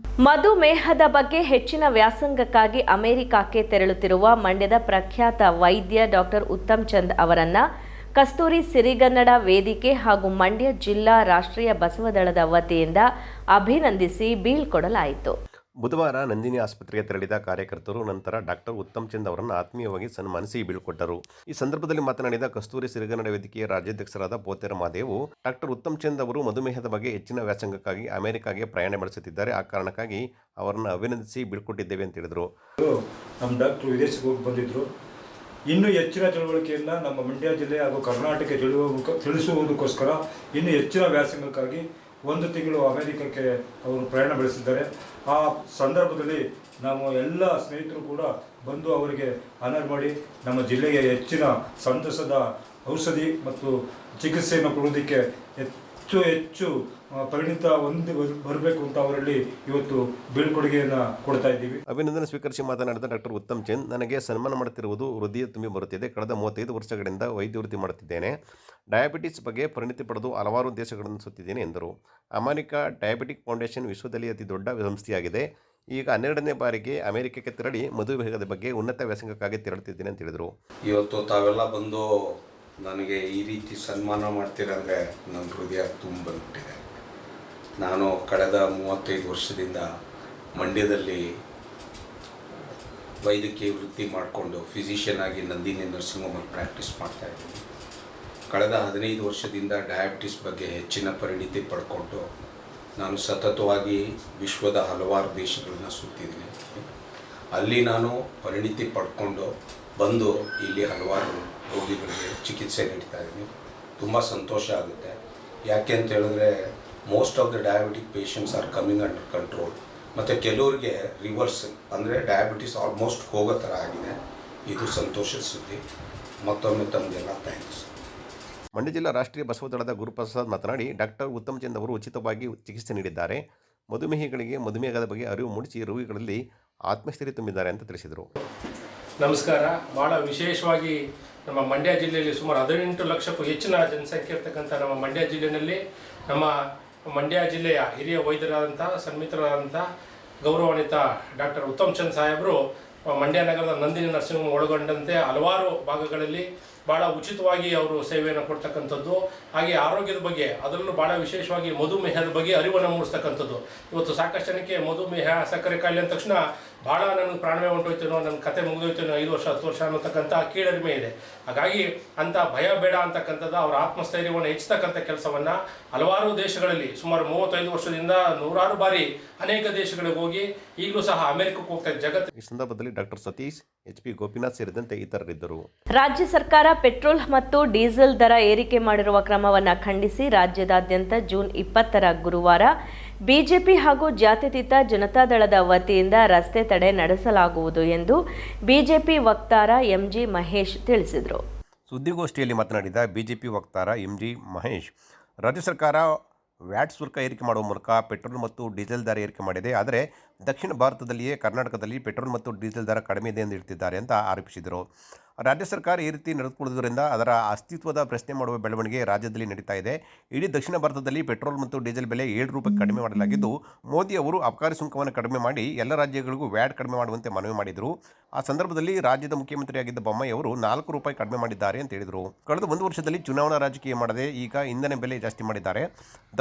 ಮಧುಮೇಹದ ಬಗ್ಗೆ ಹೆಚ್ಚಿನ ವ್ಯಾಸಂಗಕ್ಕಾಗಿ ಅಮೆರಿಕಕ್ಕೆ ತೆರಳುತ್ತಿರುವ ಮಂಡ್ಯದ ಪ್ರಖ್ಯಾತ ವೈದ್ಯ ಡಾಕ್ಟರ್ ಉತ್ತಮ್ ಚಂದ್ ಅವರನ್ನ ಕಸ್ತೂರಿ ಸಿರಿಗನ್ನಡ ವೇದಿಕೆ ಹಾಗೂ ಮಂಡ್ಯ ಜಿಲ್ಲಾ ರಾಷ್ಟ್ರೀಯ ಬಸವದಳದ ವತಿಯಿಂದ ಅಭಿನಂದಿಸಿ ಬೀಳ್ಕೊಡಲಾಯಿತು. ಬುಧವಾರ ನಂದಿನಿ ಆಸ್ಪತ್ರೆಗೆ ತೆರಳಿದ ಕಾರ್ಯಕರ್ತರು ನಂತರ ಡಾಕ್ಟರ್ ಉತ್ತಮ್ ಚಂದ್ ಅವರನ್ನು ಆತ್ಮೀಯವಾಗಿ ಸನ್ಮಾನಿಸಿ ಬೀಳ್ಕೊಟ್ಟರು. ಈ ಸಂದರ್ಭದಲ್ಲಿ ಮಾತನಾಡಿದ ಕಸ್ತೂರಿ ಸಿರಿಗನ್ನಡ ವೇದಿಕೆಯ ರಾಜ್ಯಾಧ್ಯಕ್ಷರಾದ ಪೋತೆರ ಮಾದೇವು, ಡಾಕ್ಟರ್ ಉತ್ತಮ್ ಚಂದ್ ಅವರು ಮಧುಮೇಹದ ಬಗ್ಗೆ ಹೆಚ್ಚಿನ ವ್ಯಾಸಂಗಕ್ಕಾಗಿ ಅಮೆರಿಕಾಗೆ ಪ್ರಯಾಣ ಬೆಳೆಸುತ್ತಿದ್ದಾರೆ. ಆ ಕಾರಣಕ್ಕಾಗಿ ಅವರನ್ನು ಅಭಿನಂದಿಸಿ ಬೀಳ್ಕೊಟ್ಟಿದ್ದೇವೆ ಅಂತ ಹೇಳಿದರು. ನಮ್ಮ ಡಾಕ್ಟರ್ ವಿದೇಶಕ್ಕೆ ಹೋಗಿ ಬಂದಿದ್ದರು. ಇನ್ನೂ ಹೆಚ್ಚಿನ ತಿಳುವಳಿಕೆಯನ್ನು ನಮ್ಮ ಮಂಡ್ಯ ಜಿಲ್ಲೆ ಹಾಗೂ ಕರ್ನಾಟಕ ತಿಳಿಸುವುದಕ್ಕೋಸ್ಕರ ಇನ್ನೂ ಹೆಚ್ಚಿನ ವ್ಯಾಸಂಗಕ್ಕಾಗಿ 1 ತಿಂಗಳು ಅಮೆರಿಕಕ್ಕೆ ಅವರು ಪ್ರಯಾಣ ಬೆಳೆಸಿದ್ದಾರೆ. ಆ ಸಂದರ್ಭದಲ್ಲಿ ನಾವು ಎಲ್ಲ ಸ್ನೇಹಿತರು ಕೂಡ ಬಂದು ಅವರಿಗೆ ಆನರ್ ಮಾಡಿ ನಮ್ಮ ಜಿಲ್ಲೆಗೆ ಹೆಚ್ಚಿನ ಸಂತಸದ ಔಷಧಿ ಮತ್ತು ಚಿಕಿತ್ಸೆಯನ್ನು ಕೊಡೋದಕ್ಕೆ ಹೆಚ್ಚು ಪರಿಣಿತ ಹೊಂದಿ ಬರಬೇಕು ಅಂತ ಅವರಲ್ಲಿ ಇವತ್ತು ಬೀಳ್ಕೊಡುಗೆಯನ್ನು ಕೊಡ್ತಾ ಇದ್ದೀವಿ. ಅಭಿನಂದನೆ ಸ್ವೀಕರಿಸಿ ಮಾತನಾಡಿದ ಡಾಕ್ಟರ್ ಉತ್ತಮ್ ಚಂದ್, ನನಗೆ ಸನ್ಮಾನ ಮಾಡುತ್ತಿರುವುದು ಹೃದಯ ತುಂಬಿ ಬರುತ್ತಿದೆ. ಕಳೆದ 35 ವರ್ಷಗಳಿಂದ ವೈದ್ಯ ವೃತ್ತಿ ಮಾಡುತ್ತಿದ್ದೇನೆ. ಡಯಾಬಿಟಿಸ್ ಬಗ್ಗೆ ಪರಿಣಿತಿ ಪಡೆದು ಹಲವಾರು ದೇಶಗಳನ್ನು ಸುತ್ತಿದ್ದೇನೆ ಎಂದರು. ಅಮೆರಿಕ ಡಯಾಬಿಟಿಕ್ ಫೌಂಡೇಶನ್ ವಿಶ್ವದಲ್ಲಿ ಅತಿ ದೊಡ್ಡ ಸಂಸ್ಥೆಯಾಗಿದೆ. ಈಗ 12ನೇ ಬಾರಿಗೆ ಅಮೆರಿಕಕ್ಕೆ ತೆರಳಿ ಮಧುಮೇಹದ ಬಗ್ಗೆ ಉನ್ನತ ವ್ಯಾಸಂಗಕ್ಕಾಗಿ ತೆರಳುತ್ತಿದ್ದೇನೆ ಅಂತ ಹೇಳಿದರು. ಇವತ್ತು ತಾವೆಲ್ಲ ಬಂದು ನನಗೆ ಈ ರೀತಿ ಸನ್ಮಾನ ಮಾಡ್ತೀರಂದರೆ ನನ್ನ ಹೃದಯ ತುಂಬ ಬಂದ್ಬಿಟ್ಟಿದೆ. ನಾನು ಕಳೆದ 35 ವರ್ಷದಿಂದ ಮಂಡ್ಯದಲ್ಲಿ ವೈದ್ಯಕೀಯ ವೃತ್ತಿ ಮಾಡಿಕೊಂಡು ಫಿಸಿಷಿಯನ್ ಆಗಿ ನಂದಿನಿ ನರ್ಸಿಂಗ್ ಹೋಮಲ್ಲಿ ಪ್ರಾಕ್ಟೀಸ್ ಮಾಡ್ತಾಯಿದ್ದೀನಿ. ಕಳೆದ 15 ವರ್ಷದಿಂದ ಡಯಾಬಿಟಿಸ್ ಬಗ್ಗೆ ಹೆಚ್ಚಿನ ಪರಿಣಿತಿ ಪಡ್ಕೊಂಡು ನಾನು ಸತತವಾಗಿ ವಿಶ್ವದ ಹಲವಾರು ದೇಶಗಳನ್ನ ಸುತ್ತಿದ್ದೀನಿ. ಅಲ್ಲಿ ನಾನು ಪರಿಣಿತಿ ಪಡ್ಕೊಂಡು ಬಂದು ಇಲ್ಲಿ ಹಲವಾರು ರೋಗಿಗಳಿಗೆ ಚಿಕಿತ್ಸೆ ನೀಡ್ತಾ ಇದ್ದೀನಿ. ತುಂಬ ಸಂತೋಷ ಆಗುತ್ತೆ. ಯಾಕೆ ಅಂತ ಹೇಳಿದ್ರೆ most of the diabetic patients are coming under control. ಮತ್ತು ಕೆಲವರಿಗೆ ರಿವರ್ಸ್ ಅಂದರೆ ಡಯಾಬಿಟಿಸ್ ಆಲ್ಮೋಸ್ಟ್ ಹೋಗೋ ಥರ ಆಗಿದೆ. ಇದು ಸಂತೋಷದ ಸುದ್ದಿ. ಮತ್ತೊಮ್ಮೆ ತಮಗೆಲ್ಲ ಥ್ಯಾಂಕ್ಸ್. ಮಂಡ್ಯ ಜಿಲ್ಲಾ ರಾಷ್ಟ್ರೀಯ ಬಸವದಳದ ಗುರುಪ್ರಸಾದ್ ಮಾತನಾಡಿ, ಡಾಕ್ಟರ್ ಉತ್ತಮ್ ಚಂದ್ ಅವರು ಉಚಿತವಾಗಿ ಚಿಕಿತ್ಸೆ ನೀಡಿದ್ದಾರೆ. ಮಧುಮೇಹಿಗಳಿಗೆ ಮಧುಮೇಹದ ಬಗ್ಗೆ ಅರಿವು ಮೂಡಿಸಿ ರೋಗಿಗಳಲ್ಲಿ ಆತ್ಮಸ್ಥೈರ್ಯ ತುಂಬಿದ್ದಾರೆ ಅಂತ ತಿಳಿಸಿದರು. ನಮಸ್ಕಾರ. ಭಾಳ ವಿಶೇಷವಾಗಿ ನಮ್ಮ ಮಂಡ್ಯ ಜಿಲ್ಲೆಯಲ್ಲಿ ಸುಮಾರು 18 ಲಕ್ಷಕ್ಕೂ ಹೆಚ್ಚಿನ ಜನಸಂಖ್ಯೆ ಇರ್ತಕ್ಕಂಥ ನಮ್ಮ ಮಂಡ್ಯ ಜಿಲ್ಲೆಯಲ್ಲಿ ನಮ್ಮ ಮಂಡ್ಯ ಜಿಲ್ಲೆಯ ಹಿರಿಯ ವೈದ್ಯರಾದಂಥ ಸನ್ಮಿತರಾದಂಥ ಗೌರವಾನ್ವಿತ ಡಾಕ್ಟರ್ ಉತ್ತಮ್ ಚಂದ್ ಸಾಹೇಬರು ಮಂಡ್ಯ ನಗರದ ನಂದಿನಿ ನರ್ಸಿಂಗ್ ಹೋಮ್ ಒಳಗೊಂಡಂತೆ ಹಲವಾರು ಭಾಗಗಳಲ್ಲಿ ಭಾಳ ಉಚಿತವಾಗಿ ಅವರು ಸೇವೆಯನ್ನು ಕೊಡ್ತಕ್ಕಂಥದ್ದು. ಹಾಗೆ ಆರೋಗ್ಯದ ಬಗ್ಗೆ, ಅದರಲ್ಲೂ ಭಾಳ ವಿಶೇಷವಾಗಿ ಮಧುಮೇಹದ ಬಗ್ಗೆ ಅರಿವನ್ನು ಮೂಡಿಸ್ತಕ್ಕಂಥದ್ದು. ಇವತ್ತು ಸಾಕಷ್ಟು ಜನಕ್ಕೆ ಮಧುಮೇಹ, ಸಕ್ಕರೆ ಕಾಯಿಲೆ ಅಂದ ತಕ್ಷಣ ಭಾಳ ನನಗೆ ಪ್ರಾಣವೇ ಹೊಂಟೋಯ್ತೇನೋ, ನನ್ನ ಕತೆ ಮುಗಿದೋಯ್ತೇನೋ, 5 ವರ್ಷ 10 ವರ್ಷ ಅನ್ನತಕ್ಕಂಥ ಕೀಳರಿಮೆ ಇದೆ. ಹಾಗಾಗಿ ಅಂಥ ಭಯ ಬೇಡ ಅಂತಕ್ಕಂಥದ್ದು, ಅವರ ಆತ್ಮಸ್ಥೈರ್ಯವನ್ನು ಹೆಚ್ಚತಕ್ಕಂಥ ಕೆಲಸವನ್ನು ಹಲವಾರು ದೇಶಗಳಲ್ಲಿ ಸುಮಾರು 35 ವರ್ಷದಿಂದ ನೂರಾರು ಬಾರಿ ಅನೇಕ ದೇಶಗಳಿಗೆ ಹೋಗಿ ಈಗಲೂ ಸಹ ಅಮೆರಿಕಕ್ಕೆ ಹೋಗ್ತಾರೆ ಜಗತ್ತು. ಈ ಸಂದರ್ಭದಲ್ಲಿ ಡಾಕ್ಟರ್ ಸತೀಶ್, HP ಗೋಪಿನಾಥ್ ಸೇರಿದಂತೆ ಇತರರಿದ್ದರು. ರಾಜ್ಯ ಸರ್ಕಾರ ಪೆಟ್ರೋಲ್ ಮತ್ತು ಡೀಸೆಲ್ ದರ ಏರಿಕೆ ಮಾಡಿರುವ ಕ್ರಮವನ್ನು ಖಂಡಿಸಿ ರಾಜ್ಯದಾದ್ಯಂತ ಜೂನ್ 20ರ ಗುರುವಾರ ಬಿಜೆಪಿ ಹಾಗೂ ಜಾತ್ಯತೀತ ಜನತಾದಳದ ವತಿಯಿಂದ ರಸ್ತೆ ತಡೆ ನಡೆಸಲಾಗುವುದು ಎಂದು ಬಿಜೆಪಿ ವಕ್ತಾರ MG ಮಹೇಶ್ ತಿಳಿಸಿದರು. ಸುದ್ದಿಗೋಷ್ಠಿಯಲ್ಲಿ ಮಾತನಾಡಿದ ಬಿಜೆಪಿ ವಕ್ತಾರ MG ಮಹೇಶ್, ರಾಜ್ಯ ಸರ್ಕಾರ ವ್ಯಾಟ್ ಶುಲ್ಕ ಏರಿಕೆ ಮಾಡುವ ಮೂಲಕ ಪೆಟ್ರೋಲ್ ಮತ್ತು ಡೀಸೆಲ್ ದರ ಏರಿಕೆ ಮಾಡಿದೆ. ಆದರೆ ದಕ್ಷಿಣ ಭಾರತದಲ್ಲಿಯೇ ಕರ್ನಾಟಕದಲ್ಲಿ ಪೆಟ್ರೋಲ್ ಮತ್ತು ಡೀಸೆಲ್ ದರ ಕಡಿಮೆ ಇದೆ ಎಂದು ಹೇಳ್ತಿದ್ದಾರೆ ಅಂತ ಆರೋಪಿಸಿದರು. ರಾಜ್ಯ ಸರ್ಕಾರ ಈ ರೀತಿ ನಡೆದುಕೊಳ್ಳುವುದರಿಂದ ಅದರ ಅಸ್ತಿತ್ವದ ಪ್ರಶ್ನೆ ಮಾಡುವ ಬೆಳವಣಿಗೆ ರಾಜ್ಯದಲ್ಲಿ ನಡೀತಾ ಇದೆ. ಇಡೀ ದಕ್ಷಿಣ ಭಾರತದಲ್ಲಿ ಪೆಟ್ರೋಲ್ ಮತ್ತು ಡೀಸೆಲ್ ಬೆಲೆ 7 ರೂಪಾಯಿ ಕಡಿಮೆ ಮಾಡಲಾಗಿದ್ದು, ಮೋದಿ ಅವರು ಅಬಕಾರಿ ಸುಂಕವನ್ನು ಕಡಿಮೆ ಮಾಡಿ ಎಲ್ಲ ರಾಜ್ಯಗಳಿಗೂ ವ್ಯಾಟ್ ಕಡಿಮೆ ಮಾಡುವಂತೆ ಮನವಿ ಮಾಡಿದರು. ಆ ಸಂದರ್ಭದಲ್ಲಿ ರಾಜ್ಯದ ಮುಖ್ಯಮಂತ್ರಿಯಾಗಿದ್ದ ಬೊಮ್ಮಾಯಿ ಅವರು 4 ರೂಪಾಯಿ ಕಡಿಮೆ ಮಾಡಿದ್ದಾರೆ ಅಂತ ಹೇಳಿದರು. ಕಳೆದ 1 ವರ್ಷದಲ್ಲಿ ಚುನಾವಣಾ ರಾಜಕೀಯ ಮಾಡದೆ ಈಗ ಇಂಧನ ಬೆಲೆ ಜಾಸ್ತಿ ಮಾಡಿದ್ದಾರೆ.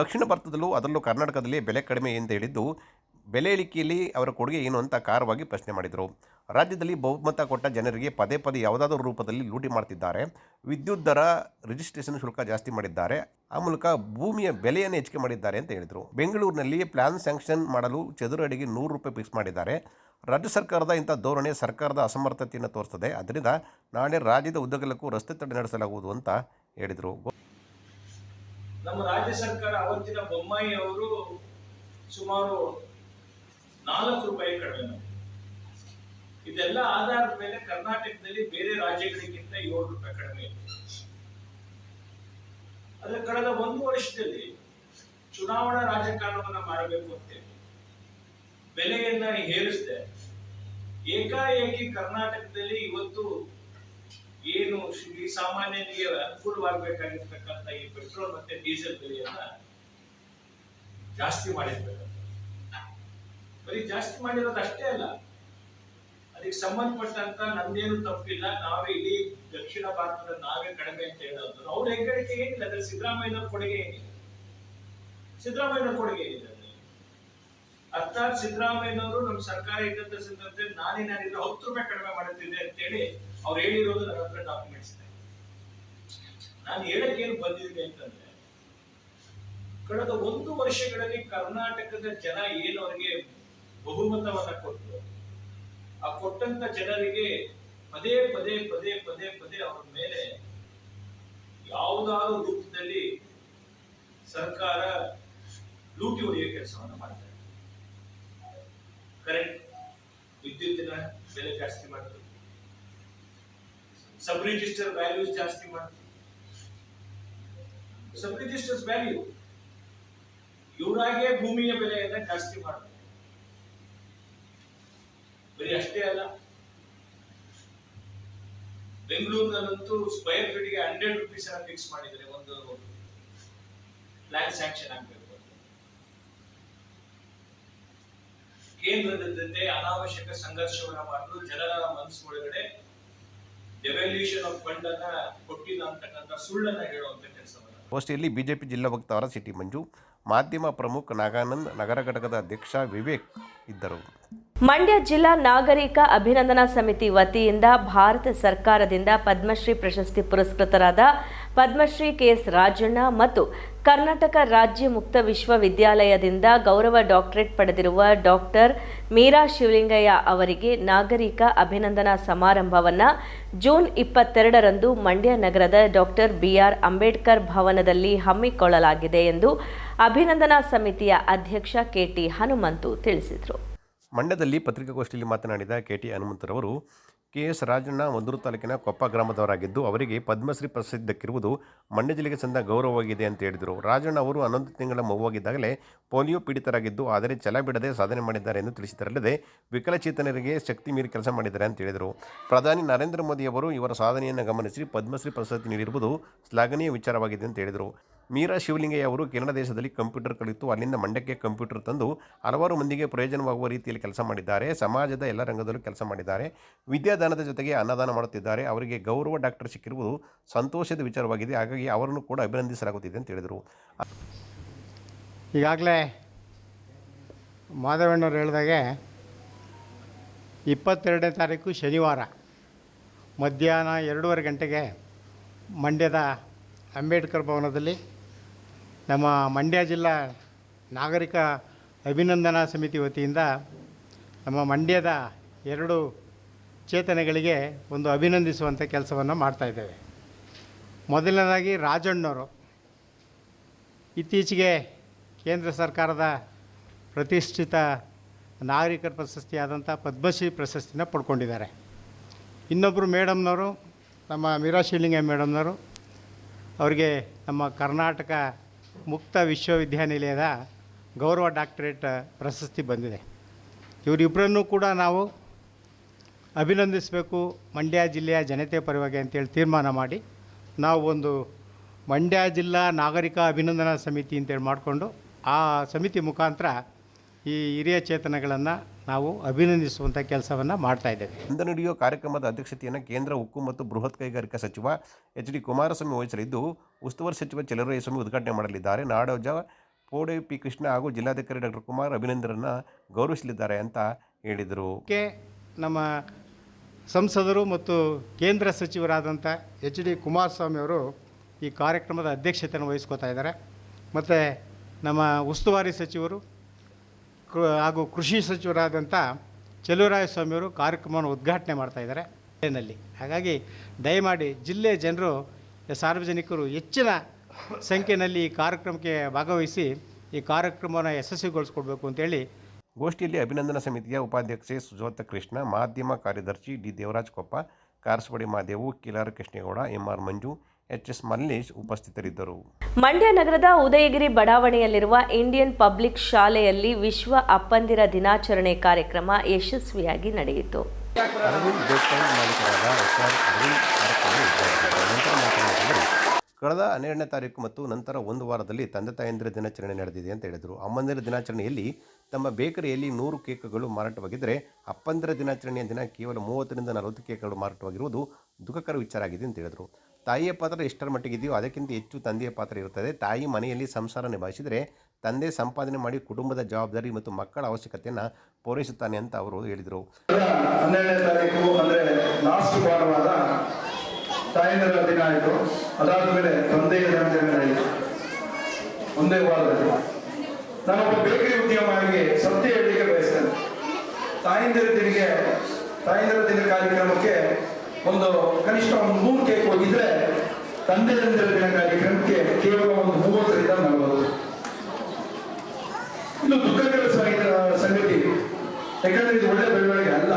ದಕ್ಷಿಣ ಭಾರತದಲ್ಲೂ ಅದರಲ್ಲೂ ಕರ್ನಾಟಕದಲ್ಲಿ ಬೆಲೆ ಕಡಿಮೆ ಎಂದು ಹೇಳಿದ್ದು, ಬೆಲೆ ಇಳಿಕೆಯಲ್ಲಿ ಅವರ ಕೊಡುಗೆ ಏನು ಅಂತ ಖಾರವಾಗಿ ಪ್ರಶ್ನೆ ಮಾಡಿದರು. ರಾಜ್ಯದಲ್ಲಿ ಬಹುಮತ ಕೊಟ್ಟ ಜನರಿಗೆ ಪದೇ ಪದೇ ಯಾವುದಾದರೂ ರೂಪದಲ್ಲಿ ಲೂಟಿ ಮಾಡ್ತಿದ್ದಾರೆ. ವಿದ್ಯುತ್ ದರ, ರಿಜಿಸ್ಟ್ರೇಷನ್ ಶುಲ್ಕ ಜಾಸ್ತಿ ಮಾಡಿದ್ದಾರೆ. ಆ ಮೂಲಕ ಭೂಮಿಯ ಬೆಲೆಯನ್ನು ಹೆಚ್ಚಿಗೆ ಮಾಡಿದ್ದಾರೆ ಅಂತ ಹೇಳಿದರು. ಬೆಂಗಳೂರಿನಲ್ಲಿ ಪ್ಲಾನ್ ಸ್ಯಾಂಕ್ಷನ್ ಮಾಡಲು ಚದುರ ಅಡಿಗೆ 100 ರೂಪಾಯಿ ಫಿಕ್ಸ್ ಮಾಡಿದ್ದಾರೆ. ರಾಜ್ಯ ಸರ್ಕಾರದ ಇಂಥ ಧೋರಣೆ ಸರ್ಕಾರದ ಅಸಮರ್ಥತೆಯನ್ನು ತೋರಿಸ್ತದೆ. ಅದರಿಂದ ನಾಳೆ ರಾಜ್ಯದ ಉದ್ದಗಲಕ್ಕೂ ರಸ್ತೆ ತಡೆ ನಡೆಸಲಾಗುವುದು ಅಂತ ಹೇಳಿದರು. ನಮ್ಮ ರಾಜ್ಯ ಸರ್ಕಾರ ಅವತ್ತಿನ ಬೊಮ್ಮಾಯಿ ಅವರು ಸುಮಾರು 4 ರೂಪಾಯಿ ಕಡಿಮೆ ಮಾಡಿದ್ರು. ಇದೆಲ್ಲ ಆಧಾರದ ಮೇಲೆ ಕರ್ನಾಟಕದಲ್ಲಿ ಬೇರೆ ರಾಜ್ಯಗಳಿಗಿಂತ 7 ರೂಪಾಯಿ ಕಡಿಮೆ ಇದೆ. ಅದರ ಕಳೆದ 1 ವರ್ಷದಲ್ಲಿ ಚುನಾವಣಾ ರಾಜಕಾರಣವನ್ನ ಮಾಡಬೇಕು ಅಂತೇಳಿ ಬೆಲೆಯನ್ನ ಏರಿಸಿದೆ. ಏಕಾಏಕಿ ಕರ್ನಾಟಕದಲ್ಲಿ ಇವತ್ತು ಏನು ಈ ಸಾಮಾನ್ಯನಿಗೆ ಅನುಕೂಲವಾಗಬೇಕಾಗಿರ್ತಕ್ಕಂಥ ಈ ಪೆಟ್ರೋಲ್ ಮತ್ತೆ ಡೀಸೆಲ್ ಬೆಲೆಯನ್ನ ಜಾಸ್ತಿ ಮಾಡಿರ್ಬೇಕು. ಬರೀ ಜಾಸ್ತಿ ಮಾಡಿರೋದು ಅಷ್ಟೇ ಅಲ್ಲ, ಅದಕ್ಕೆ ಸಂಬಂಧಪಟ್ಟಂತ ನಂದೇನು ತಪ್ಪಿಲ್ಲ. ನಾವೇ ಇಡೀ ದಕ್ಷಿಣ ಭಾರತದ ನಾವೇ ಕಡಿಮೆ ಅಂತ ಹೇಳೋದು ಅವ್ರ ಹೆಗ್ಗಳಿಕೆ ಏನಿಲ್ಲ. ಅದ್ರಲ್ಲಿ ಸಿದ್ದರಾಮಯ್ಯನವ್ರ ಕೊಡುಗೆ ಏನಿಲ್ಲ. ಸಿದ್ದರಾಮಯ್ಯನವ್ರ ಕೊಡುಗೆ ಏನಿದೆ ಅರ್ಥಾತ್ ಸಿದ್ದರಾಮಯ್ಯನವರು ನಮ್ಮ ಸರ್ಕಾರ ಇದ್ದಂತ ಸಂದರ್ಭದಲ್ಲಿ ನಾನೇನಾದ್ರು 10 ರೂಪಾಯಿ ಕಡಿಮೆ ಮಾಡುತ್ತಿದೆ ಅಂತೇಳಿ ಅವ್ರು ಹೇಳಿರೋದು ನನ್ನ ಹತ್ರ ಡಾಕ್ಯುಮೆಂಟ್ಸ್ ಇದೆ. ನಾನು ಹೇಳಕ್ಕೆ ಏನು ಬಂದಿದ್ದೀನಿ ಅಂತಂದ್ರೆ, ಕಳೆದ 1 ವರ್ಷಗಳಲ್ಲಿ ಕರ್ನಾಟಕದ ಜನ ಏನು ಅವರಿಗೆ ಬಹುಮತವನ್ನ ಕೊಟ್ಟರು, ಆ ಕೊಟ್ಟಂತ ಜನರಿಗೆ ಪದೇ ಪದೇ ಪದೇ ಪದೇ ಪದೇ ಅವರ ಮೇಲೆ ಯಾವುದಾದ್ರೂ ರೂಪದಲ್ಲಿ ಸರ್ಕಾರ ಲೂಟಿ ಹೊಡೆಯುವ ಕೆಲಸವನ್ನ ಮಾಡ್ತಾರೆ. ಕರೆಂಟ್, ವಿದ್ಯುತ್ತಿನ ಬೆಲೆ ಜಾಸ್ತಿ ಮಾಡ್ತಾರೆ, ಸಬ್ ರಿಜಿಸ್ಟರ್ ವ್ಯಾಲ್ಯೂಸ್ ಜಾಸ್ತಿ ಮಾಡ್ತಾರೆ. ಸಬ್ ರಿಜಿಸ್ಟರ್ಸ್ ವ್ಯಾಲ್ಯೂ ಇವರಾಗೆ ಭೂಮಿಯ ಬೆಲೆಯನ್ನ ಜಾಸ್ತಿ ಮಾಡ್ತಾರೆ. ಬರೀ ಅಷ್ಟೇ ಅಲ್ಲ, ಬೆಂಗಳೂರಿನಲ್ಲಂತೂ ಸ್ಕ್ವೇರ್ ಫೀಟ್ಗೆ 100 ರೂಪೀಸ್ ಫಿಕ್ಸ್ ಮಾಡಿದರೆ ಒಂದು ಪ್ಲಾನ್ ಸ್ಯಾಂಕ್ಷನ್ ಆಗಬೇಕು. ಕೇಂದ್ರದ ಜೊತೆ ಅನಾವಶ್ಯಕ ಸಂಘರ್ಷವನ್ನ ಮಾಡಲು ಜನರ ಮನಸ್ಸು ಒಳಗಡೆ ಡೆವ್ಯಾಲ್ಯೂಷನ್ ಆಫ್ ಫಂಡ್ ಅನ್ನ ಕೊಟ್ಟಿಲ್ಲ ಅಂತಕ್ಕಂಥ ಸುಳ್ಳನ್ನ ಹೇಳುವಂತ ಕೆಲಸವನ್ನ. ಗೋಷ್ಠಿಯಲ್ಲಿ ಬಿಜೆಪಿ ಜಿಲ್ಲಾ ವಕ್ತಾರ ಸಿಟಿ ಮಂಜು, ಮಾಧ್ಯಮ ಪ್ರಮುಖ ನಾಗಾನಂದ್, ನಗರ ಘಟಕದ ಅಧ್ಯಕ್ಷ ವಿವೇಕ್ ಇದ್ದರು. ಮಂಡ್ಯ ಜಿಲ್ಲಾ ನಾಗರಿಕ ಅಭಿನಂದನಾ ಸಮಿತಿ ವತಿಯಿಂದ ಭಾರತ ಸರ್ಕಾರದಿಂದ ಪದ್ಮಶ್ರೀ ಪ್ರಶಸ್ತಿ ಪುರಸ್ಕೃತರಾದ ಪದ್ಮಶ್ರೀ ಕೆಎಸ್ ರಾಜಣ್ಣ ಮತ್ತು ಕರ್ನಾಟಕ ರಾಜ್ಯ ಮುಕ್ತ ವಿಶ್ವವಿದ್ಯಾಲಯದಿಂದ ಗೌರವ ಡಾಕ್ಟರೇಟ್ ಪಡೆದಿರುವ ಡಾಕ್ಟರ್ ಮೀರಾ ಶಿವಲಿಂಗಯ್ಯ ಅವರಿಗೆ ನಾಗರಿಕ ಅಭಿನಂದನಾ ಸಮಾರಂಭವನ್ನು ಜೂನ್ 22ರಂದು ಮಂಡ್ಯ ನಗರದ ಡಾಕ್ಟರ್ ಬಿಆರ್ ಅಂಬೇಡ್ಕರ್ ಭವನದಲ್ಲಿ ಹಮ್ಮಿಕೊಳ್ಳಲಾಗಿದೆ ಎಂದು ಅಭಿನಂದನಾ ಸಮಿತಿಯ ಅಧ್ಯಕ್ಷ ಕೆಟಿ ಹನುಮಂತು ತಿಳಿಸಿದರು. ಮಂಡ್ಯದಲ್ಲಿ ಪತ್ರಿಕಾಗೋಷ್ಠಿಯಲ್ಲಿ ಮಾತನಾಡಿದ ಕೆಟಿ ಹನುಮಂತರವರು, ಕೆಎಸ್ ರಾಜಣ್ಣ ಮದ್ದೂರು ತಾಲೂಕಿನ ಕೊಪ್ಪ ಗ್ರಾಮದವರಾಗಿದ್ದು ಅವರಿಗೆ ಪದ್ಮಶ್ರೀ ಪ್ರಶಸ್ತಿ ದಕ್ಕಿರುವುದು ಮಂಡ್ಯ ಜಿಲ್ಲೆಗೆ ಸಂದ ಗೌರವವಾಗಿದೆ ಅಂತ ಹೇಳಿದರು. ರಾಜಣ್ಣ ಅವರು 11 ತಿಂಗಳ ಮಗುವಾಗಿದ್ದಾಗಲೇ ಪೋಲಿಯೋ ಪೀಡಿತರಾಗಿದ್ದು ಆದರೆ ಛಲ ಬಿಡದೆ ಸಾಧನೆ ಮಾಡಿದ್ದಾರೆ ಎಂದು ತಿಳಿಸಿದರಲ್ಲದೆ ವಿಕಲಚೇತನರಿಗೆ ಶಕ್ತಿ ಮೀರಿ ಕೆಲಸ ಮಾಡಿದ್ದಾರೆ ಅಂತ ಹೇಳಿದರು. ಪ್ರಧಾನಿ ನರೇಂದ್ರ ಮೋದಿ ಅವರು ಇವರ ಸಾಧನೆಯನ್ನು ಗಮನಿಸಿ ಪದ್ಮಶ್ರೀ ಪ್ರಶಸ್ತಿ ನೀಡಿರುವುದು ಶ್ಲಾಘನೀಯ ವಿಚಾರವಾಗಿದೆ ಅಂತ ಹೇಳಿದರು. ಮೀರಾ ಶಿವಲಿಂಗಯ್ಯ ಅವರು ಕೆನಡಾ ದೇಶದಲ್ಲಿ ಕಂಪ್ಯೂಟರ್ ಕಲಿತು ಅಲ್ಲಿಂದ ಮಂಡ್ಯಕ್ಕೆ ಕಂಪ್ಯೂಟರ್ ತಂದು ಹಲವಾರು ಮಂದಿಗೆ ಪ್ರಯೋಜನವಾಗುವ ರೀತಿಯಲ್ಲಿ ಕೆಲಸ ಮಾಡಿದ್ದಾರೆ. ಸಮಾಜದ ಎಲ್ಲ ರಂಗದಲ್ಲೂ ಕೆಲಸ ಮಾಡಿದ್ದಾರೆ. ವಿದ್ಯಾದಾನದ ಜೊತೆಗೆ ಅನ್ನದಾನ ಮಾಡುತ್ತಿದ್ದಾರೆ. ಅವರಿಗೆ ಗೌರವ ಡಾಕ್ಟರ್ ಸಿಕ್ಕಿರುವುದು ಸಂತೋಷದ ವಿಚಾರವಾಗಿದೆ. ಹಾಗಾಗಿ ಅವರನ್ನು ಕೂಡ ಅಭಿನಂದಿಸಲಾಗುತ್ತಿದೆ ಅಂತ ಹೇಳಿದರು. ಈಗಾಗಲೇ ಮಾಧವಣ್ಣವ್ರು ಹೇಳಿದಾಗೆ 22ನೇ ತಾರೀಕು ಶನಿವಾರ ಮಧ್ಯಾಹ್ನ 2:30 ಗಂಟೆಗೆ ಮಂಡ್ಯದ ಅಂಬೇಡ್ಕರ್ ಭವನದಲ್ಲಿ ನಮ್ಮ ಮಂಡ್ಯ ಜಿಲ್ಲಾ ನಾಗರಿಕ ಅಭಿನಂದನಾ ಸಮಿತಿ ವತಿಯಿಂದ ನಮ್ಮ ಮಂಡ್ಯದ 2 ಚೇತನಗಳಿಗೆ ಒಂದು ಅಭಿನಂದಿಸುವಂಥ ಕೆಲಸವನ್ನು ಮಾಡ್ತಾಯಿದ್ದೇವೆ. ಮೊದಲನೇದಾಗಿ ರಾಜಣ್ಣವರು ಇತ್ತೀಚೆಗೆ ಕೇಂದ್ರ ಸರ್ಕಾರದ ಪ್ರತಿಷ್ಠಿತ ನಾಗರಿಕರ ಪ್ರಶಸ್ತಿಯಾದಂಥ ಪದ್ಮಶ್ರೀ ಪ್ರಶಸ್ತಿನ ಪಡ್ಕೊಂಡಿದ್ದಾರೆ. ಇನ್ನೊಬ್ಬರು ಮೇಡಮ್ನವರು ನಮ್ಮ ಮೀರಾ ಶಿವಲಿಂಗಯ್ಯ ಮೇಡಮ್ನವರು, ಅವರಿಗೆ ನಮ್ಮ ಕರ್ನಾಟಕ ಮುಕ್ತ ವಿಶ್ವವಿದ್ಯಾನಿಲಯದ ಗೌರವ ಡಾಕ್ಟರೇಟ್ ಪ್ರಶಸ್ತಿ ಬಂದಿದೆ. ಇವರಿಬ್ಬರನ್ನೂ ಕೂಡ ನಾವು ಅಭಿನಂದಿಸಬೇಕು ಮಂಡ್ಯ ಜಿಲ್ಲೆಯ ಜನತೆ ಪರವಾಗಿ ಅಂತೇಳಿ ತೀರ್ಮಾನ ಮಾಡಿ ನಾವು ಒಂದು ಮಂಡ್ಯ ಜಿಲ್ಲಾ ನಾಗರಿಕ ಅಭಿನಂದನಾ ಸಮಿತಿ ಅಂತೇಳಿ ಮಾಡಿಕೊಂಡು ಆ ಸಮಿತಿ ಮುಖಾಂತರ ಈ ಹಿರಿಯ ಚೇತನಗಳನ್ನು ನಾವು ಅಭಿನಂದಿಸುವಂಥ ಕೆಲಸವನ್ನು ಮಾಡ್ತಾಯಿದ್ದೇವೆ. ಇಂದು ನಡೆಯುವ ಕಾರ್ಯಕ್ರಮದ ಅಧ್ಯಕ್ಷತೆಯನ್ನು ಕೇಂದ್ರ ಉಕ್ಕು ಮತ್ತು ಬೃಹತ್ ಕೈಗಾರಿಕಾ ಸಚಿವ ಎಚ್.ಡಿ. ಕುಮಾರಸ್ವಾಮಿ ವಹಿಸಲಿದ್ದು ಉಸ್ತುವಾರಿ ಸಚಿವ ಚಲುವರಾಯಸ್ವಾಮಿ ಉದ್ಘಾಟನೆ ಮಾಡಲಿದ್ದಾರೆ. ನಾಡೋಜ ಪೋಡೆ ಪಿ ಕೃಷ್ಣ ಹಾಗೂ ಜಿಲ್ಲಾಧಿಕಾರಿ ಡಾಕ್ಟರ್ ಕುಮಾರ್ ಅಭಿನಂದನರನ್ನು ಗೌರವಿಸಲಿದ್ದಾರೆ ಅಂತ ಹೇಳಿದರು. ನಮ್ಮ ಸಂಸದರು ಮತ್ತು ಕೇಂದ್ರ ಸಚಿವರಾದಂಥ ಎಚ್.ಡಿ. ಕುಮಾರಸ್ವಾಮಿ ಅವರು ಈ ಕಾರ್ಯಕ್ರಮದ ಅಧ್ಯಕ್ಷತೆಯನ್ನು ವಹಿಸ್ಕೋತಾ ಇದ್ದಾರೆ. ಮತ್ತು ನಮ್ಮ ಉಸ್ತುವಾರಿ ಸಚಿವರು ಹಾಗೂ ಕೃಷಿ ಸಚಿವರಾದಂಥ ಚಲುವರಾಯಸ್ವಾಮಿಯವರು ಕಾರ್ಯಕ್ರಮವನ್ನು ಉದ್ಘಾಟನೆ ಮಾಡ್ತಾಯಿದ್ದಾರೆ ನಲ್ಲಿ. ಹಾಗಾಗಿ ದಯಮಾಡಿ ಜಿಲ್ಲೆಯ ಜನರು, ಸಾರ್ವಜನಿಕರು ಹೆಚ್ಚಿನ ಸಂಖ್ಯೆಯಲ್ಲಿ ಈ ಕಾರ್ಯಕ್ರಮಕ್ಕೆ ಭಾಗವಹಿಸಿ ಈ ಕಾರ್ಯಕ್ರಮವನ್ನು ಯಶಸ್ವಿಗೊಳಿಸ್ಕೊಡ್ಬೇಕು ಅಂತೇಳಿ. ಗೋಷ್ಠಿಯಲ್ಲಿ ಅಭಿನಂದನಾ ಸಮಿತಿಯ ಉಪಾಧ್ಯಕ್ಷೆ ಸುಜಾತ ಕೃಷ್ಣ, ಮಾಧ್ಯಮ ಕಾರ್ಯದರ್ಶಿ ಡಿ ದೇವರಾಜ್ ಕೊಪ್ಪ, ಕಾರಸವಾಡಿ ಮಾದೇವು, ಕಿಲಾರ ಕೃಷ್ಣೇಗೌಡ, ಎಂಆರ್ ಮಂಜು, ಎಚ್.ಎಸ್. ಮಲ್ಲೇಶ್ ಉಪಸ್ಥಿತರಿದ್ದರು. ಮಂಡ್ಯ ನಗರದ ಉದಯಗಿರಿ ಬಡಾವಣೆಯಲ್ಲಿರುವ ಇಂಡಿಯನ್ ಪಬ್ಲಿಕ್ ಶಾಲೆಯಲ್ಲಿ ವಿಶ್ವ ಅಪ್ಪಂದಿರ ದಿನಾಚರಣೆ ಕಾರ್ಯಕ್ರಮ ಯಶಸ್ವಿಯಾಗಿ ನಡೆಯಿತು. ಕಳೆದ 12ನೇ ತಾರೀಕು ಮತ್ತು ನಂತರ ಒಂದು ವಾರದಲ್ಲಿ ತಂದೆ ತಾಯಂದಿರ ದಿನಾಚರಣೆ ನಡೆದಿದೆ ಅಂತ ಹೇಳಿದರು. ಅಮ್ಮಂದಿರ ದಿನಾಚರಣೆಯಲ್ಲಿ ತಮ್ಮ ಬೇಕರಿಯಲ್ಲಿ 100 ಕೇಕ್ಗಳು ಮಾರಾಟವಾಗಿದ್ದರೆ ಅಪ್ಪಂದಿರ ದಿನಾಚರಣೆಯ ದಿನ ಕೇವಲ 30ರಿಂದ 40 ಕೇಕ್ಗಳು ಮಾರಾಟವಾಗಿರುವುದು ದುಃಖಕರ ವಿಚಾರ ಆಗಿದೆ ಅಂತ ಹೇಳಿದರು. ತಾಯಿಯ ಪಾತ್ರ ಎಷ್ಟರ ಮಟ್ಟಿಗಿದೆಯೋ ಅದಕ್ಕಿಂತ ಹೆಚ್ಚು ತಂದೆಯ ಪಾತ್ರ ಇರುತ್ತದೆ. ತಾಯಿ ಮನೆಯಲ್ಲಿ ಸಂಸಾರ ನಿಭಾಯಿಸಿದರೆ ತಂದೆ ಸಂಪಾದನೆ ಮಾಡಿ ಕುಟುಂಬದ ಜವಾಬ್ದಾರಿ ಮತ್ತು ಮಕ್ಕಳ ಅವಶ್ಯಕತೆಯನ್ನು ಪೂರೈಸುತ್ತಾನೆ ಅಂತ ಅವರು ಹೇಳಿದರು. 12ನೇ ತಾರೀಕು ಅಂದರೆ ಲಾಸ್ಟ್ ಭಾನುವಾರ ತಾಯಂದಿರ ದಿನ ಆಯಿತು. ಅದಾದ ಮೇಲೆ ತಂದೆಯ ದಿನಾಚರಣೆ ಆಯಿತು. ಒಂದೇ ವಾರದಲ್ಲಿ ನಾನೊಬ್ಬ ಬೇಕರಿ ಉದ್ಯಮಿಯಾಗಿ ಸತ್ಯ ಹೇಳಲಿಕ್ಕೆ ಬಯಸ್ತೇನೆ. ತಾಯಂದಿರ ದಿನ ಕಾರ್ಯಕ್ರಮಕ್ಕೆ ಒಂದು ಕನಿಷ್ಠ 100 ಕೇಕ್ ಹೋಗಿದ್ರೆ ತಂದೆಯಂದಿರ ದಿನ ಕಾರ್ಯಕ್ರಮಕ್ಕೆ ಕೇವಲ ಒಂದು 30ರಿಂದ 40. ಇದು ದುಃಖಕರ ಸಂಗತಿ. ಯಾಕಂದ್ರೆ ಇದು ಒಳ್ಳೆ ಬೆಳವಣಿಗೆ ಅಲ್ಲ.